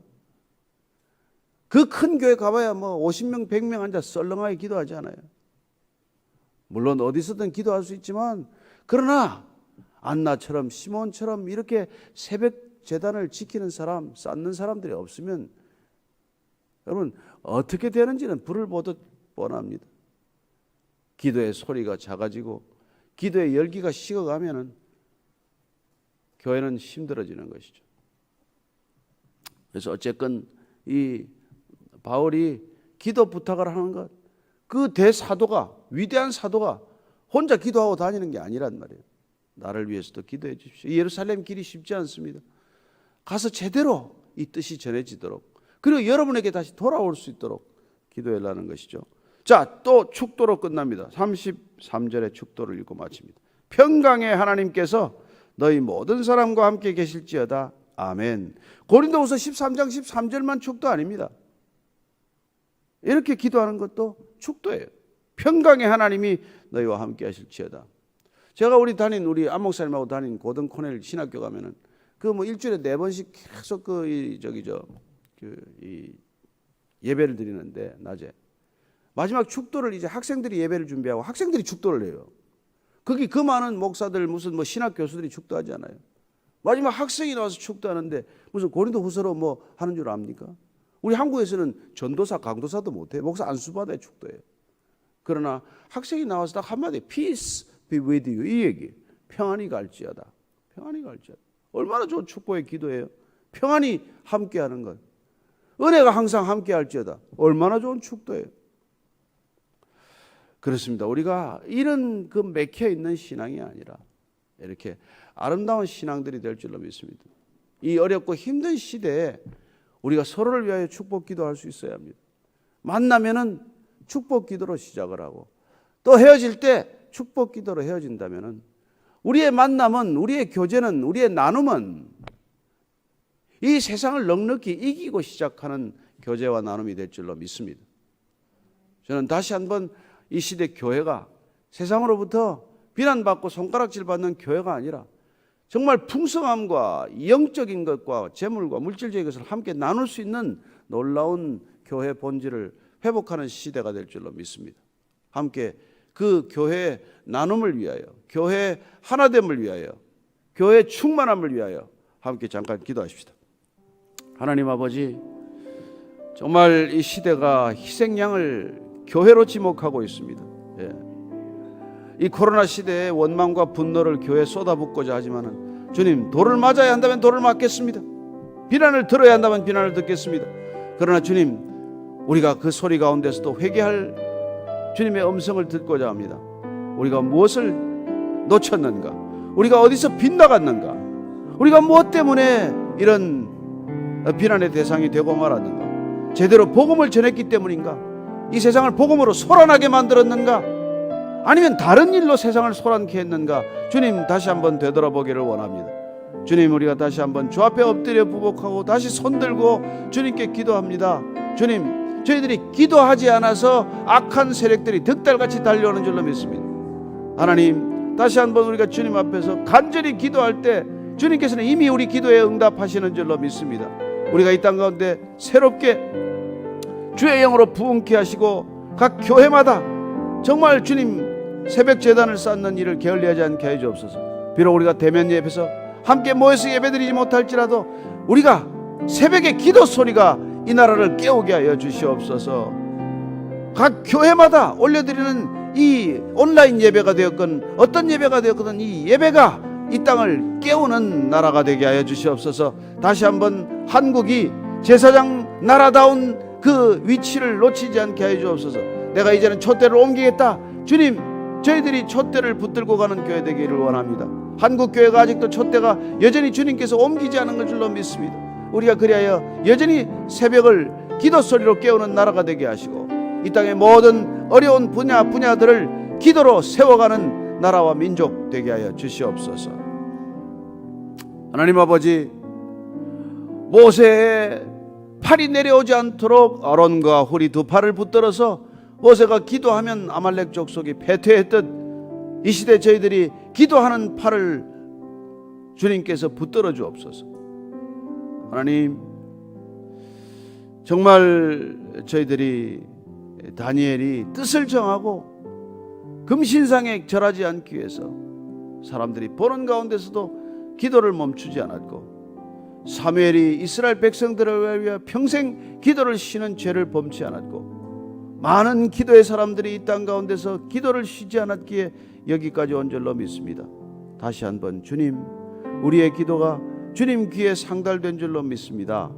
그 큰 교회 가봐야 뭐 50명, 100명 앉아 썰렁하게 기도하지 않아요. 물론 어디서든 기도할 수 있지만, 그러나 안나처럼 시몬처럼 이렇게 새벽 제단을 지키는 사람, 쌓는 사람들이 없으면 여러분 어떻게 되는지는 불을 보듯 뻔합니다. 기도의 소리가 작아지고 기도의 열기가 식어가면은 교회는 힘들어지는 것이죠. 그래서 어쨌건 이 바울이 기도 부탁을 하는 것, 그 대사도가, 위대한 사도가 혼자 기도하고 다니는 게 아니란 말이에요. 나를 위해서도 기도해 주십시오. 이 예루살렘 길이 쉽지 않습니다. 가서 제대로 이 뜻이 전해지도록, 그리고 여러분에게 다시 돌아올 수 있도록 기도해라는 것이죠. 자, 또 축도로 끝납니다. 33절의 축도를 읽고 마칩니다. 평강의 하나님께서 너희 모든 사람과 함께 계실지어다. 아멘. 고린도후서 13장 13절만 축도 아닙니다. 이렇게 기도하는 것도 축도예요. 평강의 하나님이 너희와 함께 하실지어다. 제가 우리 안 목사님하고 다닌 고등 코넬 신학교 가면은 그 뭐 일주일에 4번씩 계속 예배를 드리는데, 낮에 마지막 축도를 이제 학생들이 예배를 준비하고 학생들이 축도를 해요. 거기 그 많은 목사들, 무슨 뭐 신학 교수들이 축도하지 않아요. 마지막 학생이 나와서 축도하는데 무슨 고린도후서로 뭐 하는 줄 압니까? 우리 한국에서는 전도사, 강도사도 못해요. 목사 안수받아야 축도해요. 그러나 학생이 나와서 딱 한마디, Peace be with you, 이 얘기. 평안이 갈지어다. 평안이 갈지어다. 얼마나 좋은 축복의 기도예요. 평안이 함께하는 것, 은혜가 항상 함께할지어다. 얼마나 좋은 축도예요. 그렇습니다. 우리가 이런 그 맥혀 있는 신앙이 아니라 이렇게 아름다운 신앙들이 될 줄로 믿습니다. 이 어렵고 힘든 시대에 우리가 서로를 위하여 축복 기도할 수 있어야 합니다. 만나면은 축복 기도로 시작을 하고, 또 헤어질 때 축복 기도로 헤어진다면은 우리의 만남은, 우리의 교제는, 우리의 나눔은 이 세상을 넉넉히 이기고 시작하는 교제와 나눔이 될 줄로 믿습니다. 저는 다시 한번 이 시대 교회가 세상으로부터 비난받고 손가락질 받는 교회가 아니라 정말 풍성함과 영적인 것과 재물과 물질적인 것을 함께 나눌 수 있는 놀라운 교회 본질을 회복하는 시대가 될 줄로 믿습니다. 함께 그 교회 나눔을 위하여, 교회 하나됨을 위하여, 교회 충만함을 위하여 함께 잠깐 기도하십시다. 하나님 아버지, 정말 이 시대가 희생양을 교회로 지목하고 있습니다. 이 코로나 시대에 원망과 분노를 교회에 쏟아붓고자 하지만은 주님, 돌을 맞아야 한다면 돌을 맞겠습니다. 비난을 들어야 한다면 비난을 듣겠습니다. 그러나 주님, 우리가 그 소리 가운데서도 회개할 주님의 음성을 듣고자 합니다. 우리가 무엇을 놓쳤는가? 우리가 어디서 빗나갔는가? 우리가 무엇 때문에 이런 비난의 대상이 되고 말았는가? 제대로 복음을 전했기 때문인가? 이 세상을 복음으로 소란하게 만들었는가? 아니면 다른 일로 세상을 소란케 했는가? 주님, 다시 한번 되돌아보기를 원합니다. 주님, 우리가 다시 한번 주 앞에 엎드려 부복하고 다시 손들고 주님께 기도합니다. 주님, 저희들이 기도하지 않아서 악한 세력들이 득달같이 달려오는 줄로 믿습니다. 하나님, 다시 한번 우리가 주님 앞에서 간절히 기도할 때 주님께서는 이미 우리 기도에 응답하시는 줄로 믿습니다. 우리가 이 땅 가운데 새롭게 주의 영으로 부흥케 하시고 각 교회마다 정말 주님 새벽 제단을 쌓는 일을 게을리하지 않게 해 주옵소서. 비록 우리가 대면 예배에서 함께 모여서 예배드리지 못할지라도 우리가 새벽의 기도 소리가 이 나라를 깨우게 하여 주시옵소서. 각 교회마다 올려드리는 이 온라인 예배가 되었건 어떤 예배가 되었건 이 예배가 이 땅을 깨우는 나라가 되게 하여 주시옵소서. 다시 한번 한국이 제사장 나라다운 그 위치를 놓치지 않게 하여 주옵소서. 내가 이제는 촛대를 옮기겠다. 주님, 저희들이 촛대를 붙들고 가는 교회 되기를 원합니다. 한국 교회가 아직도 촛대가 여전히 주님께서 옮기지 않은 줄로 믿습니다. 우리가 그리하여 여전히 새벽을 기도 소리로 깨우는 나라가 되게 하시고 이 땅의 모든 어려운 분야들을 기도로 세워가는 나라와 민족 되게 하여 주시옵소서. 하나님 아버지, 모세의 팔이 내려오지 않도록 아론과 훌이 두 팔을 붙들어서 모세가 기도하면 아말렉 족속이 패퇴했듯 이 시대 저희들이 기도하는 팔을 주님께서 붙들어 주옵소서. 하나님, 정말 저희들이 다니엘이 뜻을 정하고 금신상에 절하지 않기 위해서 사람들이 보는 가운데서도 기도를 멈추지 않았고, 사무엘이 이스라엘 백성들을 위하여 평생 기도를 쉬는 죄를 범치 않았고, 많은 기도의 사람들이 이 땅 가운데서 기도를 쉬지 않았기에 여기까지 온 줄로 믿습니다. 다시 한번 주님, 우리의 기도가 주님 귀에 상달된 줄로 믿습니다.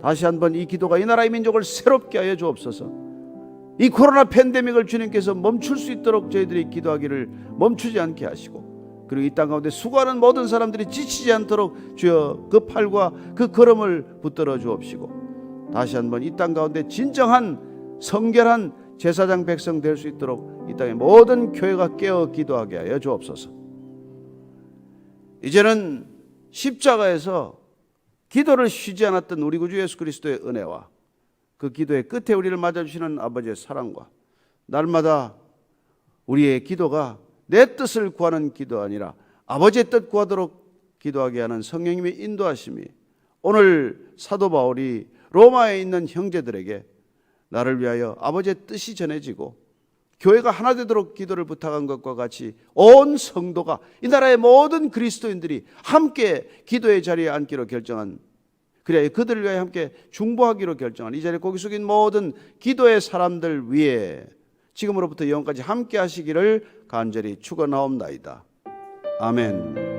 다시 한번 이 기도가 이 나라의 민족을 새롭게 하여 주옵소서. 이 코로나 팬데믹을 주님께서 멈출 수 있도록 저희들이 기도하기를 멈추지 않게 하시고, 그리고 이 땅 가운데 수고하는 모든 사람들이 지치지 않도록 주여 그 팔과 그 걸음을 붙들어 주옵시고, 다시 한번 이 땅 가운데 진정한 성결한 제사장 백성 될 수 있도록 이 땅의 모든 교회가 깨어 기도하게 하여 주옵소서. 이제는 십자가에서 기도를 쉬지 않았던 우리 구주 예수 그리스도의 은혜와 그 기도의 끝에 우리를 맞아주시는 아버지의 사랑과 날마다 우리의 기도가 내 뜻을 구하는 기도 아니라 아버지의 뜻 구하도록 기도하게 하는 성령님의 인도하심이 오늘 사도 바울이 로마에 있는 형제들에게 나를 위하여 아버지의 뜻이 전해지고 교회가 하나 되도록 기도를 부탁한 것과 같이 온 성도가 이 나라의 모든 그리스도인들이 함께 기도의 자리에 앉기로 결정한, 그래야 그들을 위하여 함께 중보하기로 결정한 이 자리에 고개 숙인 모든 기도의 사람들 위에 지금으로부터 영원까지 함께 하시기를 간절히 축원하옵나이다. 아멘.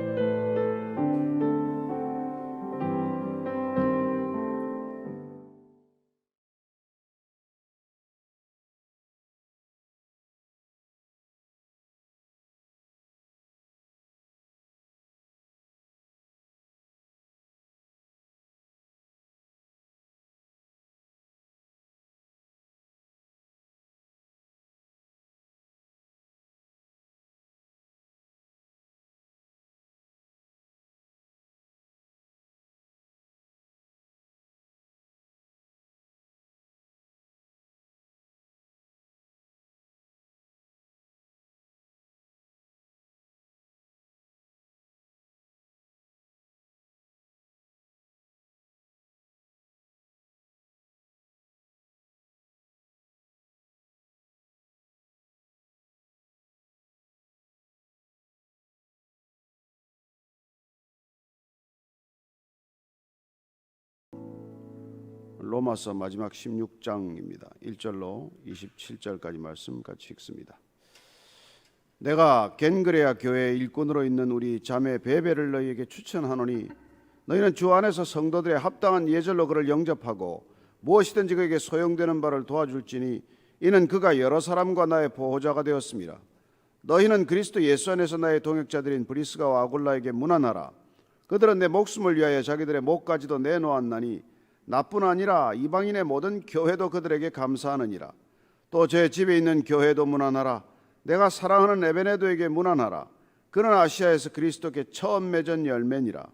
로마서 마지막 16장입니다. 1절로 27절까지 말씀 같이 읽습니다. 내가 겐그레아 교회의 일꾼으로 있는 우리 자매 베베를 너희에게 추천하노니 너희는 주 안에서 성도들의 합당한 예절로 그를 영접하고 무엇이든지 그에게 소용되는 바를 도와줄지니 이는 그가 여러 사람과 나의 보호자가 되었습니다. 너희는 그리스도 예수 안에서 나의 동역자들인 브리스가와 아굴라에게 문안하라. 그들은 내 목숨을 위하여 자기들의 목까지도 내놓았나니 나뿐 아니라 이방인의 모든 교회도 그들에게 감사하느니라. 또 제 집에 있는 교회도 문안하라. 내가 사랑하는 에베네도에게 문안하라. 그는 아시아에서 그리스도께 처음 맺은 열매니라.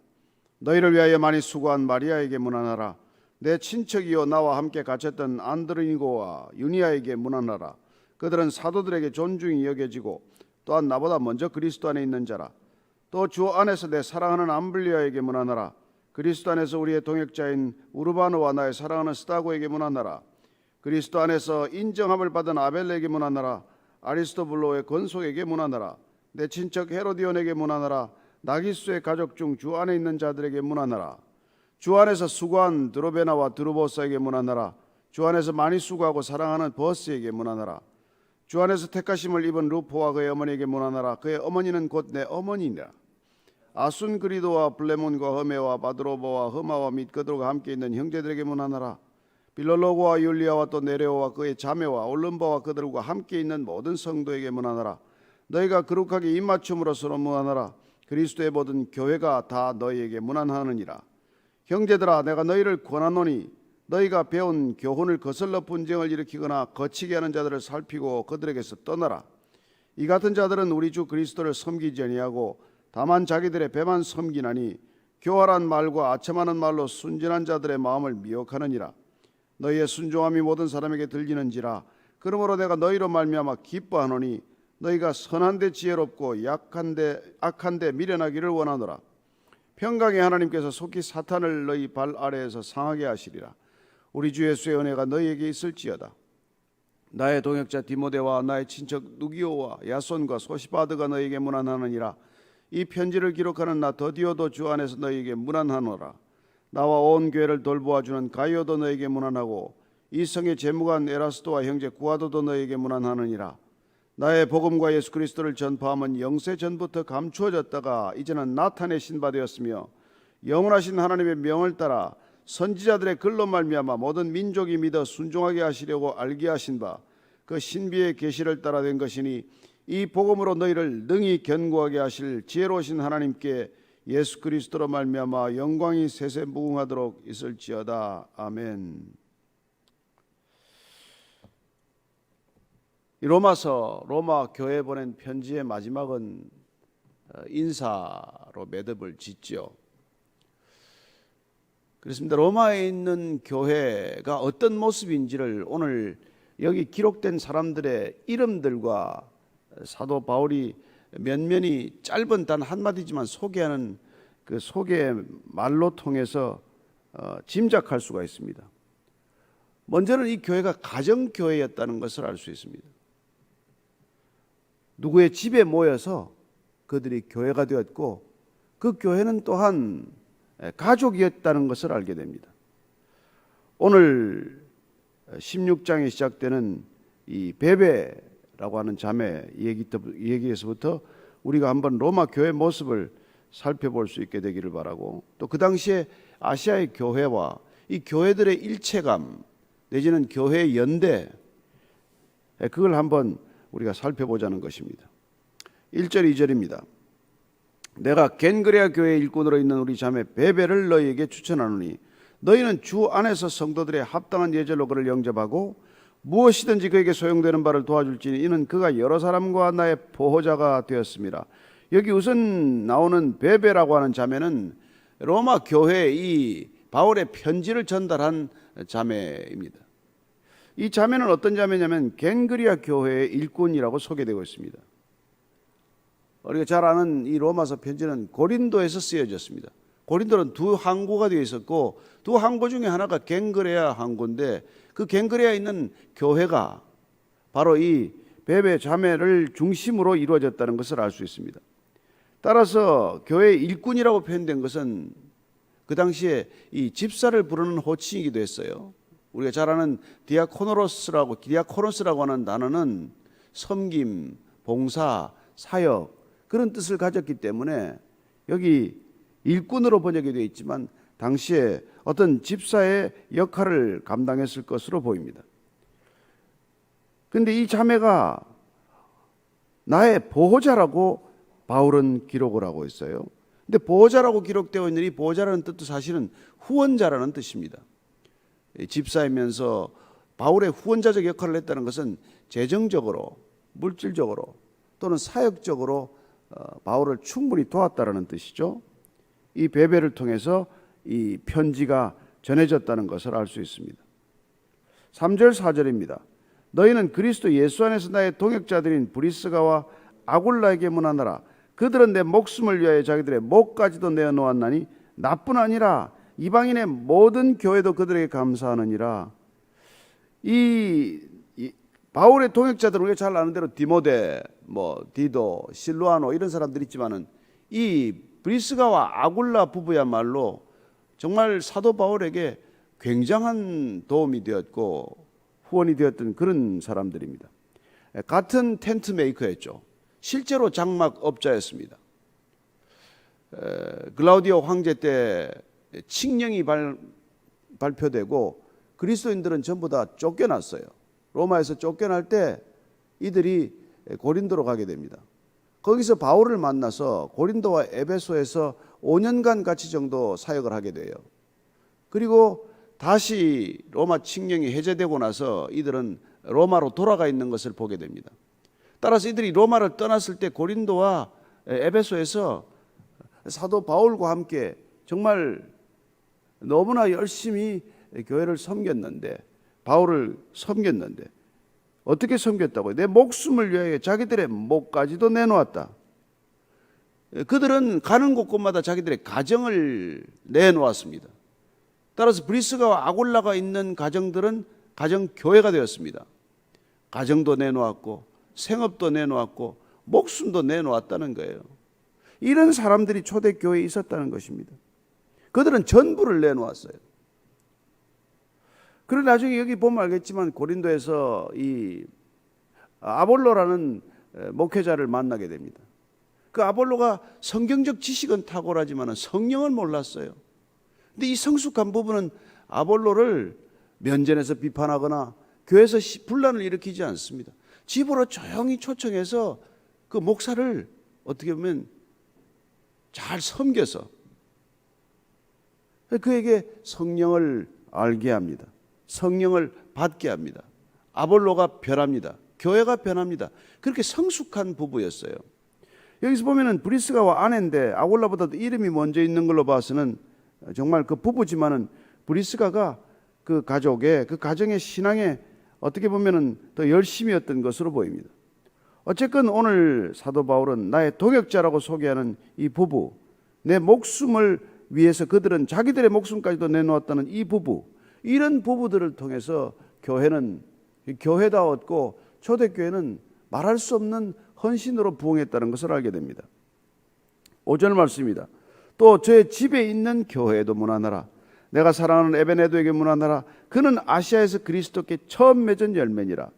너희를 위하여 많이 수고한 마리아에게 문안하라. 내 친척이요 나와 함께 갇혔던 안드로니고와 유니아에게 문안하라. 그들은 사도들에게 존중이 여겨지고 또한 나보다 먼저 그리스도 안에 있는 자라. 또 주 안에서 내 사랑하는 암블리아에게 문안하라. 그리스도 안에서 우리의 동역자인 우르바노와 나의 사랑하는 스타고에게 문안하라. 그리스도 안에서 인정함을 받은 아벨에게 문안하라. 아리스토블로의 건속에게 문안하라. 내 친척 헤로디온에게 문안하라. 나기수의 가족 중 주 안에 있는 자들에게 문안하라. 주 안에서 수고한 드로베나와 드루보스에게 문안하라. 주 안에서 많이 수고하고 사랑하는 버스에게 문안하라. 주 안에서 택하심을 입은 루포와 그의 어머니에게 문안하라. 그의 어머니는 곧 내 어머니니라. 아순그리도와 블레몬과 허메와 바드로보와 허마와 및 그들과 함께 있는 형제들에게 문안하라. 빌롤로고와 율리아와 또 네레오와 그의 자매와 올름바와 그들과 함께 있는 모든 성도에게 문안하라. 너희가 거룩하게 입맞춤으로 서로 문안하라. 그리스도의 모든 교회가 다 너희에게 문안하느니라. 형제들아, 내가 너희를 권하노니 너희가 배운 교훈을 거슬러 분쟁을 일으키거나 거치게 하는 자들을 살피고 그들에게서 떠나라. 이 같은 자들은 우리 주 그리스도를 섬기지 아니하고 다만 자기들의 배만 섬기나니 교활한 말과 아첨하는 말로 순진한 자들의 마음을 미혹하느니라. 너희의 순종함이 모든 사람에게 들리는지라. 그러므로 내가 너희로 말미암아 기뻐하노니 너희가 선한데 지혜롭고 악한데 미련하기를 원하노라. 평강의 하나님께서 속히 사탄을 너희 발 아래에서 상하게 하시리라. 우리 주 예수의 은혜가 너희에게 있을지어다. 나의 동역자 디모데와 나의 친척 누기오와 야손과 소시바드가 너희에게 문안하느니라. 이 편지를 기록하는 나 더디오도 주 안에서 너희에게 문안하노라. 나와 온 교회를 돌보아주는 가이오도 너희에게 문안하고 이 성의 재무관 에라스도와 형제 구아도도 너희에게 문안하느니라. 나의 복음과 예수 그리스도를 전파함은 영세 전부터 감추어졌다가 이제는 나타내신 바 되었으며 영원하신 하나님의 명을 따라 선지자들의 글로 말미암아 모든 민족이 믿어 순종하게 하시려고 알게 하신 바 그 신비의 계시를 따라 된 것이니 이 복음으로 너희를 능히 견고하게 하실 지혜로우신 하나님께 예수 그리스도로 말미암아 영광이 세세 무궁하도록 있을지어다. 아멘. 이 로마 교회에 보낸 편지의 마지막은 인사로 매듭을 짓죠. 그렇습니다. 로마에 있는 교회가 어떤 모습인지를 오늘 여기 기록된 사람들의 이름들과 사도 바울이 면면이 짧은 단 한마디지만 소개하는 그 소개 말로 통해서 짐작할 수가 있습니다. 먼저는 이 교회가 가정교회였다는 것을 알 수 있습니다. 누구의 집에 모여서 그들이 교회가 되었고 그 교회는 또한 가족이었다는 것을 알게 됩니다. 오늘 16장에 시작되는 이 베베라고 하는 자매 얘기에서부터 우리가 한번 로마 교회 모습을 살펴볼 수 있게 되기를 바라고, 또 그 당시에 아시아의 교회와 이 교회들의 일체감 내지는 교회의 연대, 그걸 한번 우리가 살펴보자는 것입니다. 1절 2절입니다. 내가 겐그레아 교회 일꾼으로 있는 우리 자매 베베를 너희에게 추천하노니 너희는 주 안에서 성도들의 합당한 예절로 그를 영접하고 무엇이든지 그에게 소용되는 바를 도와줄지니 이는 그가 여러 사람과 나의 보호자가 되었습니다. 여기 우선 나오는 베베라고 하는 자매는 로마 교회에 이 바울의 편지를 전달한 자매입니다. 이 자매는 어떤 자매냐면 겐그리아 교회의 일꾼이라고 소개되고 있습니다. 우리가 잘 아는 이 로마서 편지는 고린도에서 쓰여졌습니다. 고린도는 두 항구가 되어 있었고 두 항구 중에 하나가 겐그레아 항구인데 그 겐그레아에 있는 교회가 바로 이 베베 자매를 중심으로 이루어졌다는 것을 알 수 있습니다. 따라서 교회 일꾼이라고 표현된 것은 그 당시에 이 집사를 부르는 호칭이기도 했어요. 우리가 잘 아는 디아코노스라고 하는 단어는 섬김, 봉사, 사역 그런 뜻을 가졌기 때문에 여기 일꾼으로 번역이 되어 있지만 당시에 어떤 집사의 역할을 감당했을 것으로 보입니다. 그런데 이 자매가 나의 보호자라고 바울은 기록을 하고 있어요. 근데 보호자라고 기록되어 있는 이 보호자라는 뜻도 사실은 후원자라는 뜻입니다. 집사이면서 바울의 후원자적 역할을 했다는 것은 재정적으로, 물질적으로 또는 사역적으로 바울을 충분히 도왔다라는 뜻이죠. 이 베베를 통해서 이 편지가 전해졌다는 것을 알 수 있습니다. 3절 4절입니다. 너희는 그리스도 예수 안에서 나의 동역자들인 브리스가와 아굴라에게 문하노라. 그들은 내 목숨을 위하여 자기들의 목까지도 내어놓았나니 나뿐 아니라 이방인의 모든 교회도 그들에게 감사하느니라. 이 바울의 동역자들은 우리가 잘 아는 대로 디모데, 디도, 실루아노 이런 사람들이 있지만은 이 브리스가와 아굴라 부부야말로 정말 사도 바울에게 굉장한 도움이 되었고 후원이 되었던 그런 사람들입니다. 같은 텐트 메이커였죠. 실제로 장막업자였습니다. 글라우디오 황제 때 칙령이 발표되고 그리스도인들은 전부 다 쫓겨났어요. 로마에서 쫓겨날 때 이들이 고린도로 가게 됩니다. 거기서 바울을 만나서 고린도와 에베소에서 5년간 같이 정도 사역을 하게 돼요. 그리고 다시 로마 칙령이 해제되고 나서 이들은 로마로 돌아가 있는 것을 보게 됩니다. 따라서 이들이 로마를 떠났을 때 고린도와 에베소에서 사도 바울과 함께 정말 너무나 열심히 교회를 섬겼는데, 바울을 섬겼는데 어떻게 섬겼다고요? 내 목숨을 위하여 자기들의 목까지도 내놓았다. 그들은 가는 곳곳마다 자기들의 가정을 내놓았습니다. 따라서 브리스가와 아굴라가 있는 가정들은 가정교회가 되었습니다. 가정도 내놓았고 생업도 내놓았고 목숨도 내놓았다는 거예요. 이런 사람들이 초대교회에 있었다는 것입니다. 그들은 전부를 내놓았어요. 그리고 나중에 여기 보면 알겠지만 고린도에서 이 아볼로라는 목회자를 만나게 됩니다. 그 아볼로가 성경적 지식은 탁월하지만 성령은 몰랐어요. 근데 이 성숙한 부분은 아볼로를 면전에서 비판하거나 교회에서 분란을 일으키지 않습니다. 집으로 조용히 초청해서 그 목사를 어떻게 보면 잘 섬겨서 그에게 성령을 알게 합니다. 성령을 받게 합니다. 아볼로가 변합니다. 교회가 변합니다. 그렇게 성숙한 부부였어요. 여기서 보면은 브리스가와 아내인데 아골라보다도 이름이 먼저 있는 걸로 봐서는 정말 그 부부지만은 브리스가가 그 가족의 그 가정의 신앙에 어떻게 보면은 더 열심이었던 것으로 보입니다. 어쨌건 오늘 사도 바울은 나의 동역자라고 소개하는 이 부부, 내 목숨을 위해서 그들은 자기들의 목숨까지도 내놓았다는 이 부부, 이런 부부들을 통해서 교회는 교회다웠고 초대교회는 말할 수 없는 헌신으로 부흥했다는 것을 알게 됩니다. 5절 말씀입니다. 또 저의 집에 있는 교회에도 문하노라. 내가 사랑하는 에베네도에게 문하노라. 그는 아시아에서 그리스도께 처음 맺은 열매니라.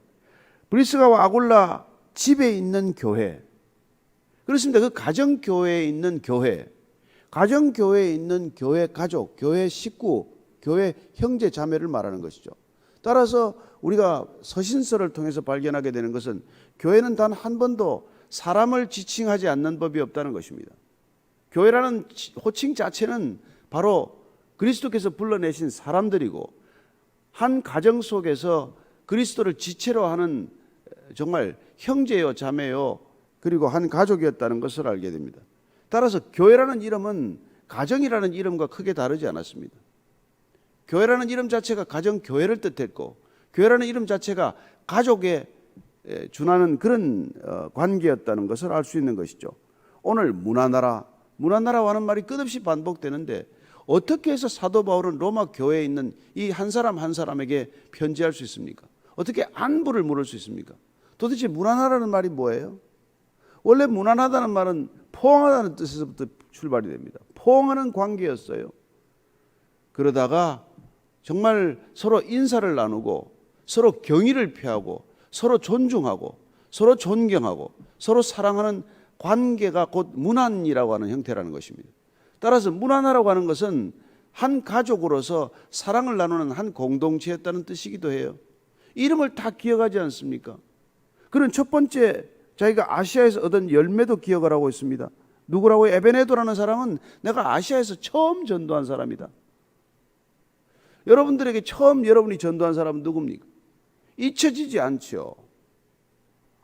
브리스가와 아굴라 집에 있는 교회, 그렇습니다. 그 가정교회에 있는 교회, 가정교회에 있는 교회 가족, 교회 식구, 교회 형제 자매를 말하는 것이죠. 따라서 우리가 서신서를 통해서 발견하게 되는 것은 교회는 단 한 번도 사람을 지칭하지 않는 법이 없다는 것입니다. 교회라는 호칭 자체는 바로 그리스도께서 불러내신 사람들이고 한 가정 속에서 그리스도를 지체로 하는 정말 형제요 자매요 그리고 한 가족이었다는 것을 알게 됩니다. 따라서 교회라는 이름은 가정이라는 이름과 크게 다르지 않았습니다. 교회라는 이름 자체가 가정교회를 뜻했고 교회라는 이름 자체가 가족에 준하는 그런 관계였다는 것을 알 수 있는 것이죠. 오늘 문하나라, 문하나라와는 말이 끝없이 반복되는데 어떻게 해서 사도 바울은 로마 교회에 있는 이 한 사람 한 사람에게 편지할 수 있습니까? 어떻게 안부를 물을 수 있습니까? 도대체 문하나라는 말이 뭐예요? 원래 문안하다는 말은 포옹하다는 뜻에서부터 출발이 됩니다. 포옹하는 관계였어요. 그러다가 정말 서로 인사를 나누고 서로 경의를 표하고 서로 존중하고 서로 존경하고 서로 사랑하는 관계가 곧 문안이라고 하는 형태라는 것입니다. 따라서 문안하라고 하는 것은 한 가족으로서 사랑을 나누는 한 공동체였다는 뜻이기도 해요. 이름을 다 기억하지 않습니까? 그런 첫 번째 자기가 아시아에서 얻은 열매도 기억을 하고 있습니다. 누구라고? 에베네도라는 사람은 내가 아시아에서 처음 전도한 사람이다. 여러분들에게 처음 여러분이 전도한 사람은 누굽니까? 잊혀지지 않죠.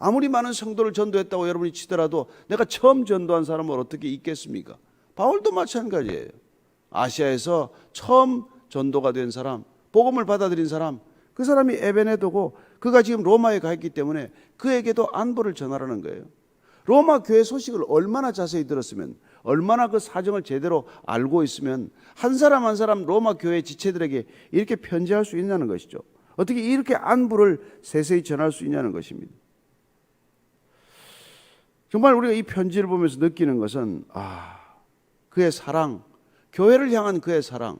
아무리 많은 성도를 전도했다고 여러분이 치더라도 내가 처음 전도한 사람을 어떻게 잊겠습니까? 바울도 마찬가지예요. 아시아에서 처음 전도가 된 사람, 복음을 받아들인 사람, 그 사람이 에베네도고 그가 지금 로마에 가 있기 때문에 그에게도 안부를 전하라는 거예요. 로마 교회 소식을 얼마나 자세히 들었으면, 얼마나 그 사정을 제대로 알고 있으면 한 사람 한 사람 로마 교회 지체들에게 이렇게 편지할 수 있냐는 것이죠. 어떻게 이렇게 안부를 세세히 전할 수 있냐는 것입니다. 정말 우리가 이 편지를 보면서 느끼는 것은 그의 사랑, 교회를 향한 그의 사랑,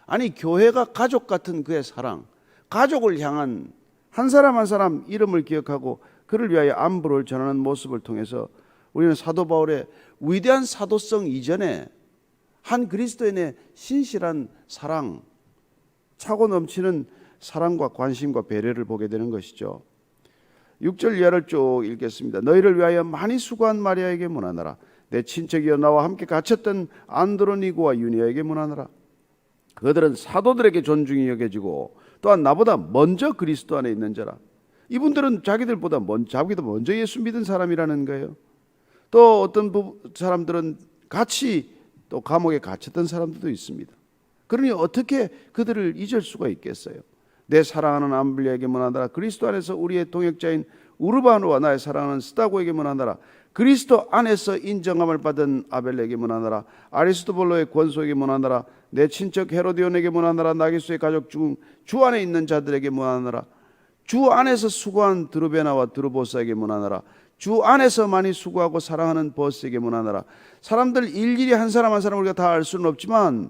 아니 교회가 가족 같은 그의 사랑, 가족을 향한 한 사람 한 사람 이름을 기억하고 그를 위하여 안부를 전하는 모습을 통해서 우리는 사도 바울의 위대한 사도성 이전에 한 그리스도인의 신실한 사랑, 차고 넘치는 사랑과 관심과 배려를 보게 되는 것이죠. 6절 이하를 쭉 읽겠습니다. 너희를 위하여 많이 수고한 마리아에게 문안하라. 내 친척이여 나와 함께 갇혔던 안드로니고와 유니아에게 문안하라. 그들은 사도들에게 존중이 여겨지고 또한 나보다 먼저 그리스도 안에 있는 자라. 이분들은 자기도 먼저 예수 믿은 사람이라는 거예요. 또 어떤 사람들은 같이 또 감옥에 갇혔던 사람들도 있습니다. 그러니 어떻게 그들을 잊을 수가 있겠어요? 내 사랑하는 암블리에게 문안하라. 그리스도 안에서 우리의 동역자인 우르바노와 나의 사랑하는 스다고에게 문안하라. 그리스도 안에서 인정함을 받은 아벨에게 문안하라. 아리스토블로의 권소에게 문안하라. 내 친척 헤로디온에게 문안하라. 나기수의 가족 중 주 안에 있는 자들에게 문안하라. 주 안에서 수고한 드루베나와 드루보스에게 문안하라. 주 안에서 많이 수고하고 사랑하는 버스에게 문안하라. 사람들 일일이 한 사람 한 사람 우리가 다 알 수는 없지만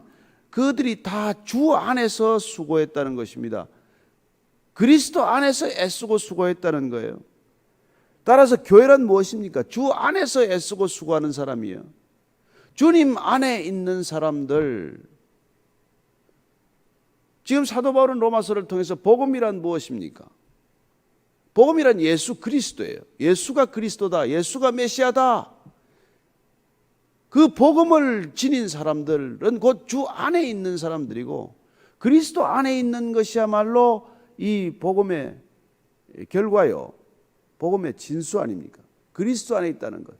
그들이 다 주 안에서 수고했다는 것입니다. 그리스도 안에서 애쓰고 수고했다는 거예요. 따라서 교회란 무엇입니까? 주 안에서 애쓰고 수고하는 사람이에요. 주님 안에 있는 사람들. 지금 사도 바울은 로마서를 통해서 복음이란 무엇입니까? 복음이란 예수 그리스도예요. 예수가 그리스도다. 예수가 메시아다. 그 복음을 지닌 사람들은 곧 주 안에 있는 사람들이고 그리스도 안에 있는 것이야말로 이 복음의 결과요. 복음의 진수 아닙니까? 그리스도 안에 있다는 것.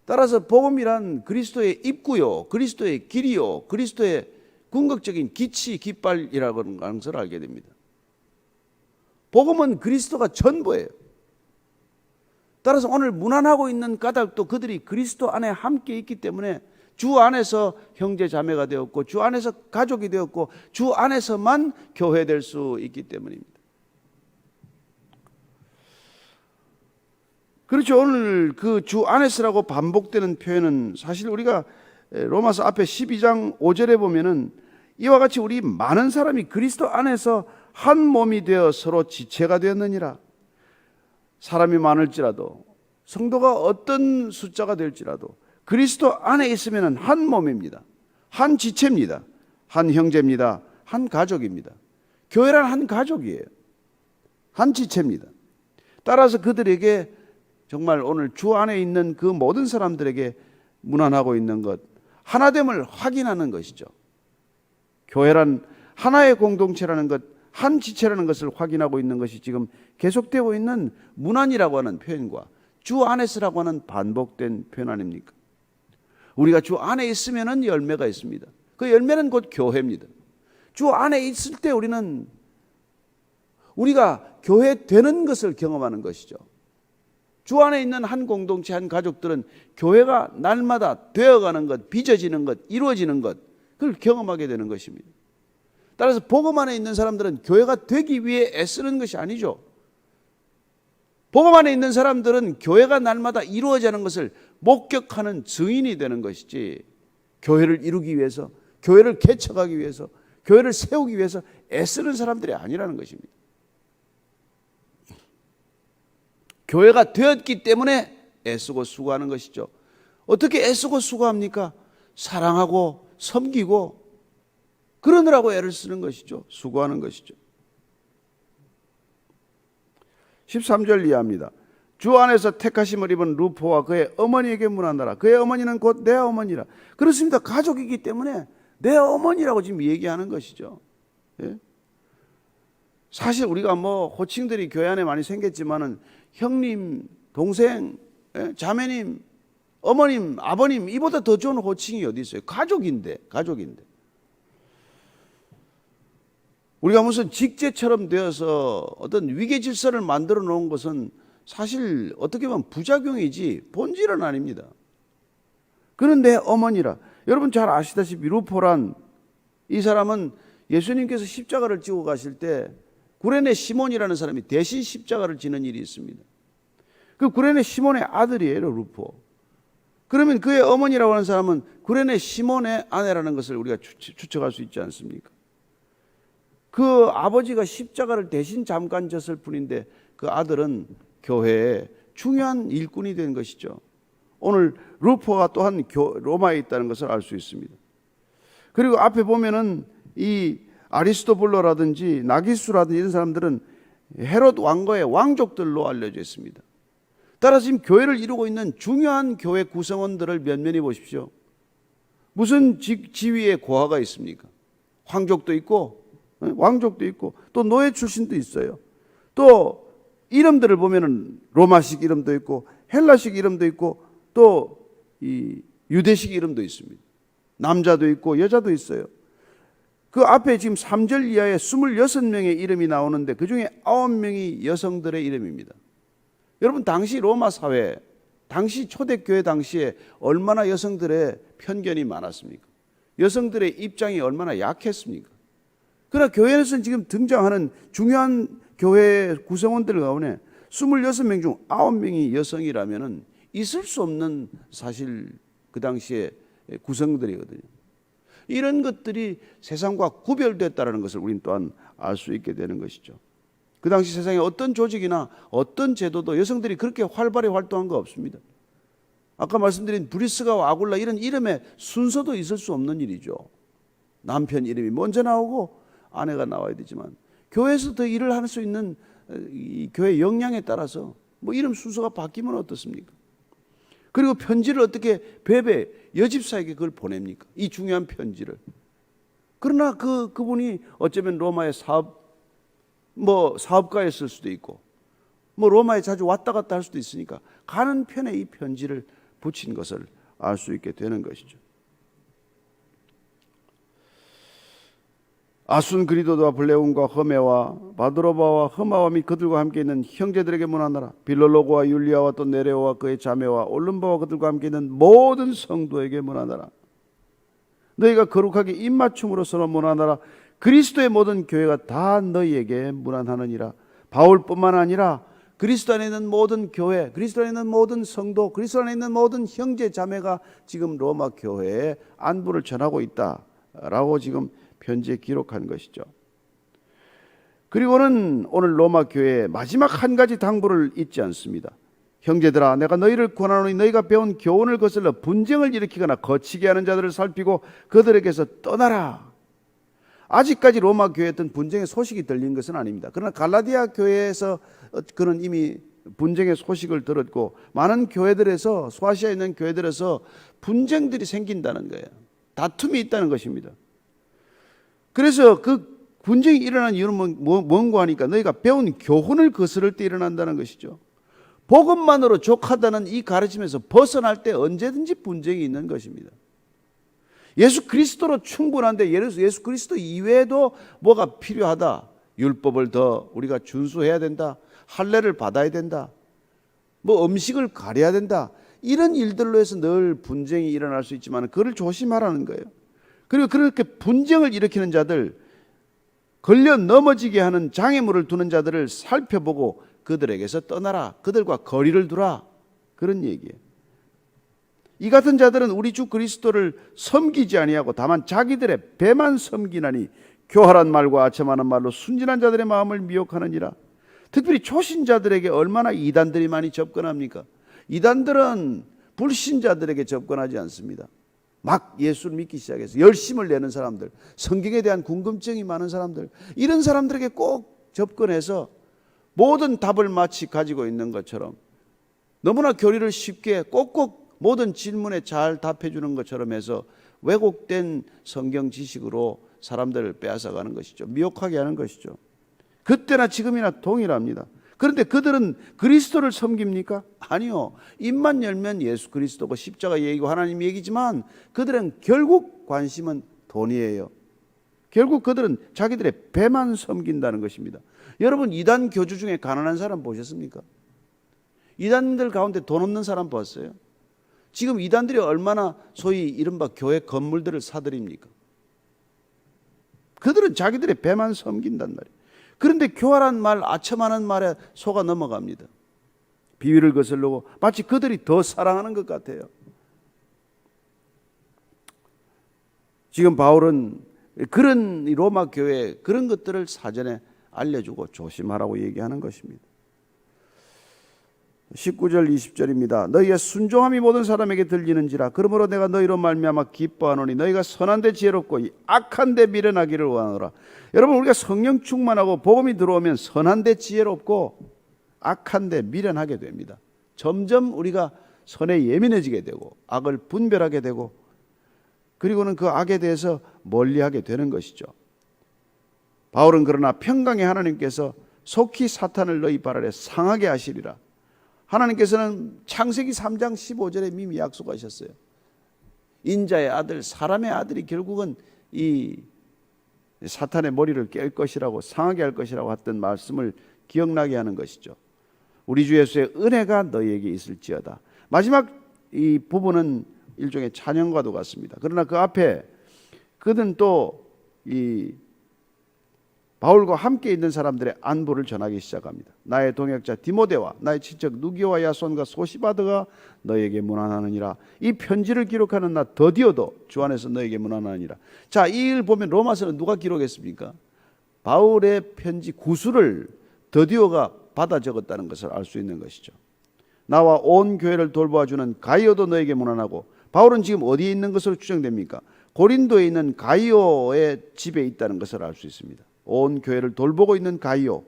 따라서 복음이란 그리스도의 입구요, 그리스도의 길이요, 그리스도의 궁극적인 기치, 깃발이라고 하는 것을 알게 됩니다. 복음은 그리스도가 전부예요. 따라서 오늘 문안하고 있는 까닭도 그들이 그리스도 안에 함께 있기 때문에 주 안에서 형제 자매가 되었고 주 안에서 가족이 되었고 주 안에서만 교회될 수 있기 때문입니다. 그렇죠. 오늘 그 주 안에서라고 반복되는 표현은 사실 우리가 로마서 앞에 12장 5절에 보면은 이와 같이 우리 많은 사람이 그리스도 안에서 한 몸이 되어 서로 지체가 되었느니라. 사람이 많을지라도 성도가 어떤 숫자가 될지라도 그리스도 안에 있으면 한 몸입니다. 한 지체입니다. 한 형제입니다. 한 가족입니다. 교회란 한 가족이에요. 한 지체입니다. 따라서 그들에게 정말 오늘 주 안에 있는 그 모든 사람들에게 문안하고 있는 것, 하나됨을 확인하는 것이죠. 교회란 하나의 공동체라는 것, 한 지체라는 것을 확인하고 있는 것이 지금 계속되고 있는 문안이라고 하는 표현과 주 안에서라고 하는 반복된 표현 아닙니까? 우리가 주 안에 있으면 열매가 있습니다. 그 열매는 곧 교회입니다. 주 안에 있을 때 우리가 교회 되는 것을 경험하는 것이죠. 주 안에 있는 한 공동체, 한 가족들은 교회가 날마다 되어가는 것, 빚어지는 것, 이루어지는 것, 그걸 경험하게 되는 것입니다. 따라서 복음 안에 있는 사람들은 교회가 되기 위해 애쓰는 것이 아니죠. 복음 안에 있는 사람들은 교회가 날마다 이루어지는 것을 목격하는 증인이 되는 것이지 교회를 이루기 위해서, 교회를 개척하기 위해서, 교회를 세우기 위해서 애쓰는 사람들이 아니라는 것입니다. 교회가 되었기 때문에 애쓰고 수고하는 것이죠. 어떻게 애쓰고 수고합니까? 사랑하고 섬기고 그러느라고 애를 쓰는 것이죠. 수고하는 것이죠. 13절 이하입니다. 주 안에서 택하심을 입은 루포와 그의 어머니에게 문안하라. 그의 어머니는 곧 내 어머니라. 그렇습니다. 가족이기 때문에 내 어머니라고 지금 얘기하는 것이죠. 예? 사실 우리가 뭐 호칭들이 교회 안에 많이 생겼지만은 형님, 동생, 예? 자매님, 어머님, 아버님 이보다 더 좋은 호칭이 어디 있어요? 가족인데. 우리가 무슨 직제처럼 되어서 어떤 위계 질서를 만들어 놓은 것은 사실 어떻게 보면 부작용이지 본질은 아닙니다. 그는 내 어머니라. 여러분 잘 아시다시피 루포란 이 사람은 예수님께서 십자가를 지고 가실 때 구레네 시몬이라는 사람이 대신 십자가를 지는 일이 있습니다. 그 구레네 시몬의 아들이에요, 루포. 그러면 그의 어머니라고 하는 사람은 구레네 시몬의 아내라는 것을 우리가 추측할 수 있지 않습니까? 그 아버지가 십자가를 대신 잠깐 졌을 뿐인데 그 아들은 교회에 중요한 일꾼이 된 것이죠. 오늘 루포가 또한 로마에 있다는 것을 알 수 있습니다. 그리고 앞에 보면은 이 아리스토블로라든지 나기수라든지 이런 사람들은 헤롯 왕거의 왕족들로 알려져 있습니다. 따라서 지금 교회를 이루고 있는 중요한 교회 구성원들을 면면히 보십시오. 무슨 지위의 고하가 있습니까? 황족도 있고 왕족도 있고 또 노예 출신도 있어요. 또 이름들을 보면은 로마식 이름도 있고 헬라식 이름도 있고 또 이 유대식 이름도 있습니다. 남자도 있고 여자도 있어요. 그 앞에 지금 3절 이하에 26명의 이름이 나오는데 그중에 9명이 여성들의 이름입니다. 여러분 당시 로마 사회, 당시 초대교회 당시에 얼마나 여성들의 편견이 많았습니까? 여성들의 입장이 얼마나 약했습니까? 그러나 교회에서는 지금 등장하는 중요한 교회 구성원들 가운데 26명 중 9명이 여성이라면 있을 수 없는 사실 그 당시에 구성들이거든요. 이런 것들이 세상과 구별됐다는 것을 우리는 또한 알 수 있게 되는 것이죠. 그 당시 세상에 어떤 조직이나 어떤 제도도 여성들이 그렇게 활발히 활동한 거 없습니다. 아까 말씀드린 브리스가와 아굴라 이런 이름의 순서도 있을 수 없는 일이죠. 남편 이름이 먼저 나오고 아내가 나와야 되지만 교회에서 더 일을 할 수 있는 이 교회 역량에 따라서 뭐 이름 순서가 바뀌면 어떻습니까? 그리고 편지를 어떻게 베베 여집사에게 그걸 보냅니까? 이 중요한 편지를. 그러나 그분이 어쩌면 로마의 사업가였을 수도 있고 뭐 로마에 자주 왔다 갔다 할 수도 있으니까 가는 편에 이 편지를 붙인 것을 알 수 있게 되는 것이죠. 아순그리도와 블레운과 허메와 바드로바와 허마와 및 그들과 함께 있는 형제들에게 문안하라. 빌롤로고와 율리아와 또 네레오와 그의 자매와 올름바와 그들과 함께 있는 모든 성도에게 문안하라. 너희가 거룩하게 입맞춤으로서는 문안하라. 그리스도의 모든 교회가 다 너희에게 문안하느니라. 바울뿐만 아니라 그리스도 안에 있는 모든 교회, 그리스도 안에 있는 모든 성도, 그리스도 안에 있는 모든 형제 자매가 지금 로마 교회에 안부를 전하고 있다라고 지금 편지에 기록한 것이죠. 그리고는 오늘 로마 교회의 마지막 한 가지 당부를 잊지 않습니다. 형제들아, 내가 너희를 권하노니 너희가 배운 교훈을 거슬러 분쟁을 일으키거나 거치게 하는 자들을 살피고 그들에게서 떠나라. 아직까지 로마 교회에 어떤 분쟁의 소식이 들린 것은 아닙니다. 그러나 갈라디아 교회에서 그는 이미 분쟁의 소식을 들었고 많은 교회들에서 소아시아에 있는 교회들에서 분쟁들이 생긴다는 거예요. 다툼이 있다는 것입니다. 그래서 그 분쟁이 일어난 이유는 뭔가 하니까 너희가 배운 교훈을 거스를 때 일어난다는 것이죠. 복음만으로 족하다는 이 가르침에서 벗어날 때 언제든지 분쟁이 있는 것입니다. 예수 그리스도로 충분한데 예수 그리스도 이외에도 뭐가 필요하다. 율법을 더 우리가 준수해야 된다. 할례를 받아야 된다. 뭐 음식을 가려야 된다. 이런 일들로 해서 늘 분쟁이 일어날 수 있지만 그걸 조심하라는 거예요. 그리고 그렇게 분쟁을 일으키는 자들, 걸려 넘어지게 하는 장애물을 두는 자들을 살펴보고 그들에게서 떠나라. 그들과 거리를 두라. 그런 얘기예요. 이 같은 자들은 우리 주 그리스도를 섬기지 아니하고 다만 자기들의 배만 섬기나니 교활한 말과 아첨하는 말로 순진한 자들의 마음을 미혹하느니라. 특별히 초신자들에게 얼마나 이단들이 많이 접근합니까? 이단들은 불신자들에게 접근하지 않습니다. 막 예수를 믿기 시작해서 열심을 내는 사람들, 성경에 대한 궁금증이 많은 사람들, 이런 사람들에게 꼭 접근해서 모든 답을 마치 가지고 있는 것처럼, 너무나 교리를 쉽게 꼭꼭 모든 질문에 잘 답해 주는 것처럼 해서 왜곡된 성경 지식으로 사람들을 빼앗아가는 것이죠. 미혹하게 하는 것이죠. 그때나 지금이나 동일합니다. 그런데 그들은 그리스도를 섬깁니까? 아니요. 입만 열면 예수 그리스도고 십자가 얘기고 하나님 얘기지만 그들은 결국 관심은 돈이에요. 결국 그들은 자기들의 배만 섬긴다는 것입니다. 여러분, 이단 교주 중에 가난한 사람 보셨습니까? 이단들 가운데 돈 없는 사람 봤어요? 지금 이단들이 얼마나 소위 이른바 교회 건물들을 사들입니까? 그들은 자기들의 배만 섬긴단 말이에요. 그런데 교활한 말, 아첨하는 말에 속아 넘어갑니다. 비위를 거슬르고 마치 그들이 더 사랑하는 것 같아요. 지금 바울은 그런 로마 교회에 그런 것들을 사전에 알려주고 조심하라고 얘기하는 것입니다. 19절 20절입니다. 너희의 순종함이 모든 사람에게 들리는지라. 그러므로 내가 너희로 말미암아 기뻐하노니 너희가 선한 데 지혜롭고 악한 데 미련하기를 원하노라. 여러분, 우리가 성령 충만하고 복음이 들어오면 선한 데 지혜롭고 악한 데 미련하게 됩니다. 점점 우리가 선에 예민해지게 되고 악을 분별하게 되고, 그리고는 그 악에 대해서 멀리하게 되는 것이죠. 바울은 그러나 평강의 하나님께서 속히 사탄을 너희 발 아래 상하게 하시리라. 하나님께서는 창세기 3장 15절에 이미 약속하셨어요. 인자의 아들, 사람의 아들이 결국은 이 사탄의 머리를 깰 것이라고, 상하게 할 것이라고 했던 말씀을 기억나게 하는 것이죠. 우리 주 예수의 은혜가 너희에게 있을지어다. 마지막 이 부분은 일종의 찬양과도 같습니다. 그러나 그 앞에 그는 또 이 바울과 함께 있는 사람들의 안부를 전하기 시작합니다. 나의 동역자 디모데와 나의 친척 누기와 야손과 소시바드가 너에게 문안하느니라. 이 편지를 기록하는 나 더디어도 주 안에서 너에게 문안하느니라. 자, 이 일 보면 로마서는 누가 기록했습니까? 바울의 편지 구술을 더디오가 받아 적었다는 것을 알 수 있는 것이죠. 나와 온 교회를 돌보아주는 가이오도 너에게 문안하고. 바울은 지금 어디에 있는 것으로 추정됩니까? 고린도에 있는 가이오의 집에 있다는 것을 알 수 있습니다. 온 교회를 돌보고 있는 가이오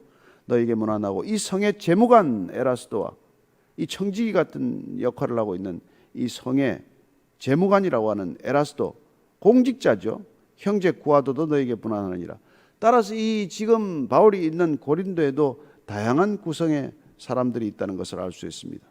너에게 문안하고, 이 성의 재무관 에라스도와 이 청지기 같은 역할을 하고 있는 이 성의 재무관이라고 하는 에라스도, 공직자죠. 형제 구하도도 너에게 문안하느니라. 따라서 이 지금 바울이 있는 고린도에도 다양한 구성의 사람들이 있다는 것을 알 수 있습니다.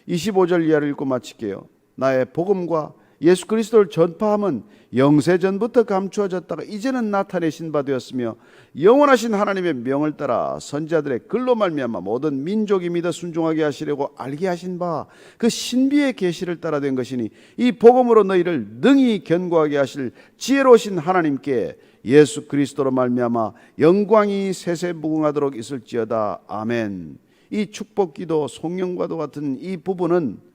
25절 이하를 읽고 마칠게요. 나의 복음과 예수 그리스도를 전파함은 영세전부터 감추어졌다가 이제는 나타내신 바 되었으며, 영원하신 하나님의 명을 따라 선지자들의 글로 말미암아 모든 민족이 믿어 순종하게 하시려고 알게 하신 바 그 신비의 계시를 따라 된 것이니, 이 복음으로 너희를 능히 견고하게 하실 지혜로우신 하나님께 예수 그리스도로 말미암아 영광이 세세무궁하도록 있을지어다. 아멘. 이 축복기도 송영과도 같은 이 부분은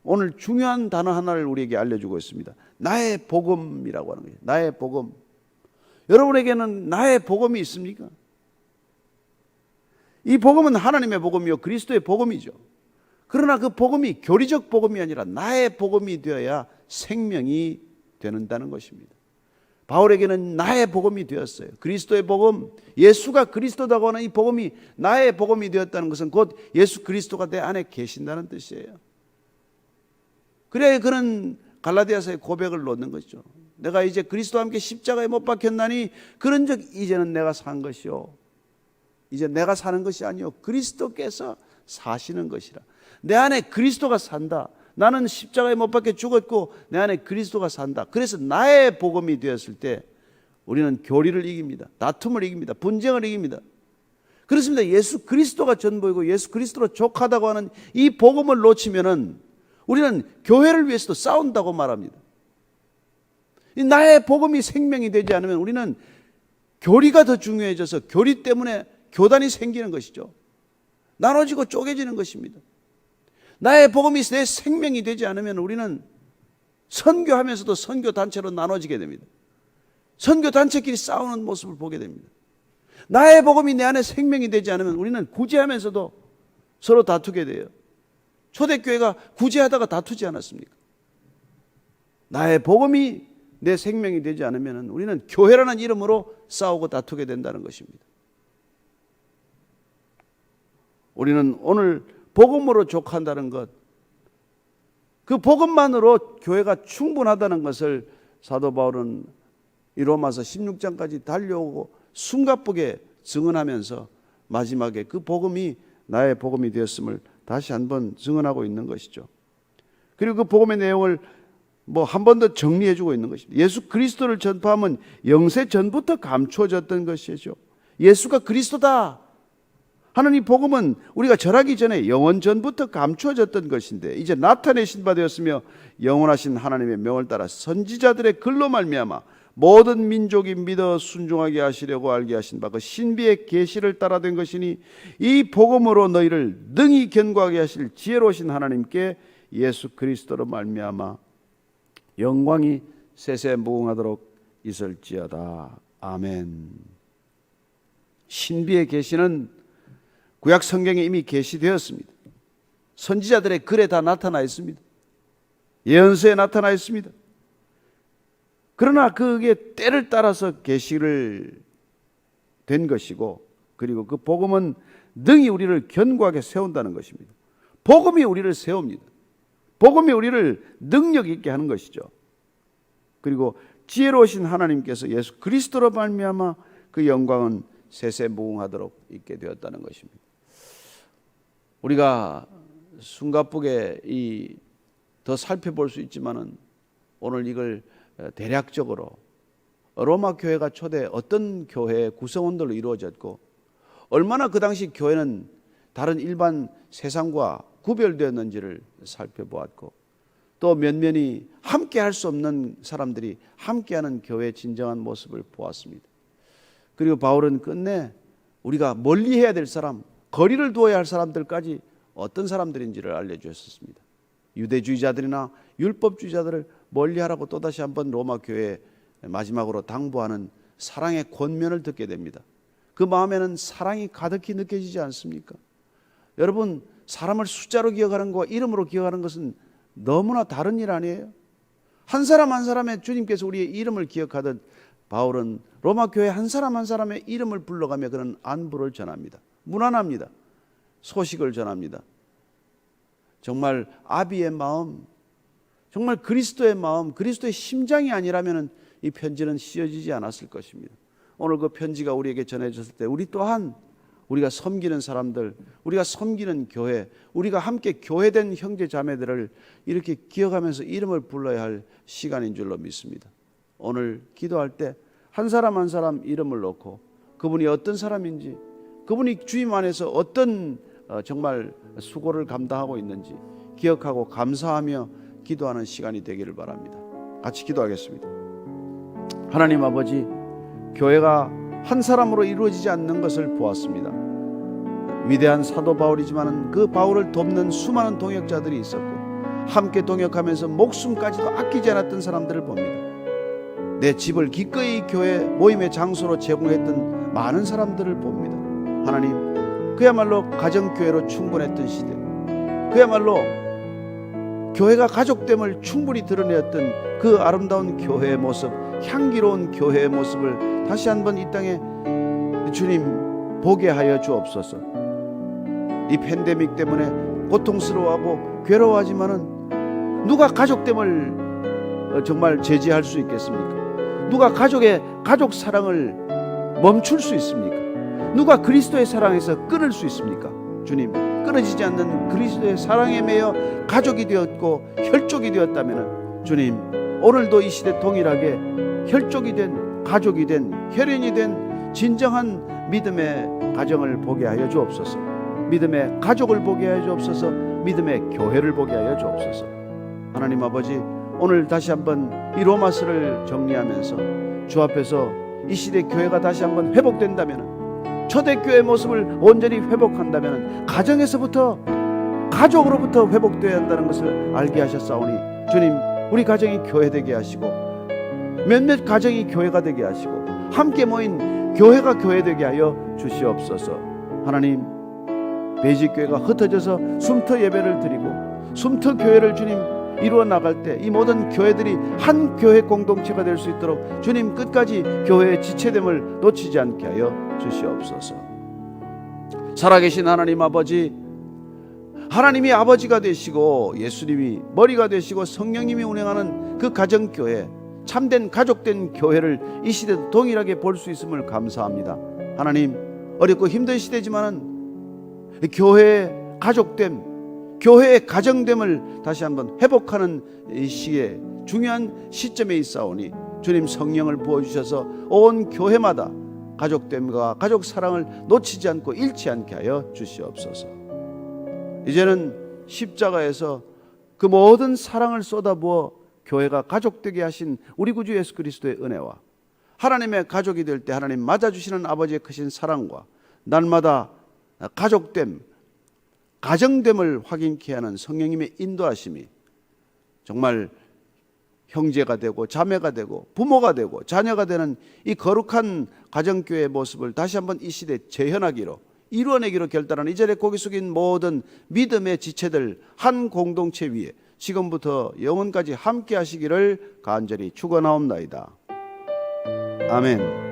오늘 중요한 단어 하나를 우리에게 알려주고 있습니다. 나의 복음이라고 하는 거예요. 나의 복음. 여러분에게는 나의 복음이 있습니까? 이 복음은 하나님의 복음이요 그리스도의 복음이죠. 그러나 그 복음이 교리적 복음이 아니라 나의 복음이 되어야 생명이 되는다는 것입니다. 바울에게는 나의 복음이 되었어요. 그리스도의 복음, 예수가 그리스도다고 하는 이 복음이 나의 복음이 되었다는 것은 곧 예수 그리스도가 내 안에 계신다는 뜻이에요. 그래야 그는 갈라디아서의 고백을 놓는 것이죠. 내가 이제 그리스도와 함께 십자가에 못 박혔나니 그런즉 이제는 내가 산 것이요, 이제 내가 사는 것이 아니요 그리스도께서 사시는 것이라. 내 안에 그리스도가 산다. 나는 십자가에 못 박혀 죽었고 내 안에 그리스도가 산다. 그래서 나의 복음이 되었을 때 우리는 교리를 이깁니다. 다툼을 이깁니다. 분쟁을 이깁니다. 그렇습니다. 예수 그리스도가 전부이고 예수 그리스도로 족하다고 하는 이 복음을 놓치면은 우리는 교회를 위해서도 싸운다고 말합니다. 나의 복음이 생명이 되지 않으면 우리는 교리가 더 중요해져서 교리 때문에 교단이 생기는 것이죠. 나눠지고 쪼개지는 것입니다. 나의 복음이 내 생명이 되지 않으면 우리는 선교하면서도 선교단체로 나눠지게 됩니다. 선교단체끼리 싸우는 모습을 보게 됩니다. 나의 복음이 내 안에 생명이 되지 않으면 우리는 구제하면서도 서로 다투게 돼요. 초대교회가 구제하다가 다투지 않았습니까? 나의 복음이 내 생명이 되지 않으면 우리는 교회라는 이름으로 싸우고 다투게 된다는 것입니다. 우리는 오늘 복음으로 족한다는 것, 그 복음만으로 교회가 충분하다는 것을 사도 바울은 이 로마서 16장까지 달려오고 숨가쁘게 증언하면서 마지막에 그 복음이 나의 복음이 되었음을 다시 한번 증언하고 있는 것이죠. 그리고 그 복음의 내용을 한 번 더 정리해주고 있는 것입니다. 예수 그리스도를 전파하면 영세 전부터 감추어졌던 것이죠. 예수가 그리스도다 하는 이 복음은 우리가 절하기 전에 영원 전부터 감추어졌던 것인데 이제 나타내신 바 되었으며 영원하신 하나님의 명을 따라 선지자들의 글로 말미암아 모든 민족이 믿어 순종하게 하시려고 알게 하신 바 그 신비의 계시를 따라 된 것이니 이 복음으로 너희를 능히 견고하게 하실 지혜로우신 하나님께 예수 그리스도로 말미암아 영광이 세세무궁하도록 있을지어다. 아멘. 신비의 계시는 구약 성경에 이미 계시되었습니다. 선지자들의 글에 다 나타나 있습니다. 예언서에 나타나 있습니다. 그러나 그게 때를 따라서 계시를 된 것이고 그리고 그 복음은 능히 우리를 견고하게 세운다는 것입니다. 복음이 우리를 세웁니다. 복음이 우리를 능력 있게 하는 것이죠. 그리고 지혜로우신 하나님께서 예수 그리스도로 말미암아 그 영광은 세세무궁하도록 있게 되었다는 것입니다. 우리가 숨가쁘게 더 살펴볼 수 있지만은 오늘 이걸 대략적으로 로마 교회가 초대 어떤 교회의 구성원들로 이루어졌고 얼마나 그 당시 교회는 다른 일반 세상과 구별되었는지를 살펴보았고 또 면면이 함께 할 수 없는 사람들이 함께하는 교회의 진정한 모습을 보았습니다. 그리고 바울은 끝내 우리가 멀리해야 될 사람, 거리를 두어야 할 사람들까지 어떤 사람들인지를 알려주셨습니다. 유대주의자들이나 율법주의자들을 멀리하라고 또다시 한번 로마 교회에 마지막으로 당부하는 사랑의 권면을 듣게 됩니다. 그 마음에는 사랑이 가득히 느껴지지 않습니까? 여러분, 사람을 숫자로 기억하는 것과 이름으로 기억하는 것은 너무나 다른 일 아니에요? 한 사람 한 사람의 주님께서 우리의 이름을 기억하듯 바울은 로마 교회 한 사람 한 사람의 이름을 불러가며 그는 안부를 전합니다. 문안합니다. 소식을 전합니다. 정말 아비의 마음, 정말 그리스도의 마음, 그리스도의 심장이 아니라면 이 편지는 씌어지지 않았을 것입니다. 오늘 그 편지가 우리에게 전해졌을 때 우리 또한 우리가 섬기는 사람들, 우리가 섬기는 교회, 우리가 함께 교회된 형제 자매들을 이렇게 기억하면서 이름을 불러야 할 시간인 줄로 믿습니다. 오늘 기도할 때 한 사람 한 사람 이름을 놓고 그분이 어떤 사람인지, 그분이 주님 안에서 어떤 정말 수고를 감당하고 있는지 기억하고 감사하며 기도하는 시간이 되기를 바랍니다. 같이 기도하겠습니다. 하나님 아버지, 교회가 한 사람으로 이루어지지 않는 것을 보았습니다. 위대한 사도 바울이지만 그 바울을 돕는 수많은 동역자들이 있었고 함께 동역하면서 목숨까지도 아끼지 않았던 사람들을 봅니다. 내 집을 기꺼이 교회 모임의 장소로 제공했던 많은 사람들을 봅니다. 하나님, 그야말로 가정교회로 충분했던 시대, 그야말로 교회가 가족됨을 충분히 드러내었던 그 아름다운 교회의 모습, 향기로운 교회의 모습을 다시 한번 이 땅에 주님 보게 하여 주옵소서. 이 팬데믹 때문에 고통스러워하고 괴로워하지만은 누가 가족됨을 정말 제지할 수 있겠습니까? 누가 가족의 가족 사랑을 멈출 수 있습니까? 누가 그리스도의 사랑에서 끊을 수 있습니까? 주님, 끊어지지 않는 그리스도의 사랑에 매여 가족이 되었고 혈족이 되었다면 주님, 오늘도 이 시대 동일하게 혈족이 된, 가족이 된, 혈연이 된 진정한 믿음의 가정을 보게 하여 주옵소서. 믿음의 가족을 보게 하여 주옵소서. 믿음의 교회를 보게 하여 주옵소서. 하나님 아버지, 오늘 다시 한번 이 로마서를 정리하면서 주 앞에서 이 시대 교회가 다시 한번 회복된다면, 초대교회의 모습을 온전히 회복한다면 가정에서부터, 가족으로부터 회복되어야 한다는 것을 알게 하셨사오니 주님, 우리 가정이 교회 되게 하시고 몇몇 가정이 교회가 되게 하시고 함께 모인 교회가 교회되게 하여 주시옵소서. 하나님, 배직교회가 흩어져서 숨터 예배를 드리고 숨터 교회를 주님 이루어 나갈 때 이 모든 교회들이 한 교회 공동체가 될 수 있도록 주님 끝까지 교회의 지체됨을 놓치지 않게 하여 주시옵소서. 살아계신 하나님 아버지, 하나님이 아버지가 되시고 예수님이 머리가 되시고 성령님이 운행하는 그 가정교회, 참된 가족된 교회를 이 시대도 동일하게 볼 수 있음을 감사합니다. 하나님, 어렵고 힘든 시대지만은 교회의 가족됨, 교회의 가정됨을 다시 한번 회복하는 이 시기에 중요한 시점에 있사오니 주님 성령을 부어주셔서 온 교회마다 가족됨과 가족 사랑을 놓치지 않고 잃지 않게 하여 주시옵소서. 이제는 십자가에서 그 모든 사랑을 쏟아부어 교회가 가족되게 하신 우리 구주 예수 그리스도의 은혜와 하나님의 가족이 될 때 하나님 맞아주시는 아버지의 크신 사랑과 날마다 가족됨, 가정됨을 확인케 하는 성령님의 인도하심이 정말 형제가 되고 자매가 되고 부모가 되고 자녀가 되는 이 거룩한 가정교회의 모습을 다시 한번 이 시대에 재현하기로 이루어내기로 결단하는 이 자리에 고개 숙인 모든 믿음의 지체들 한 공동체 위에 지금부터 영원까지 함께 하시기를 간절히 축원하옵나이다. 아멘.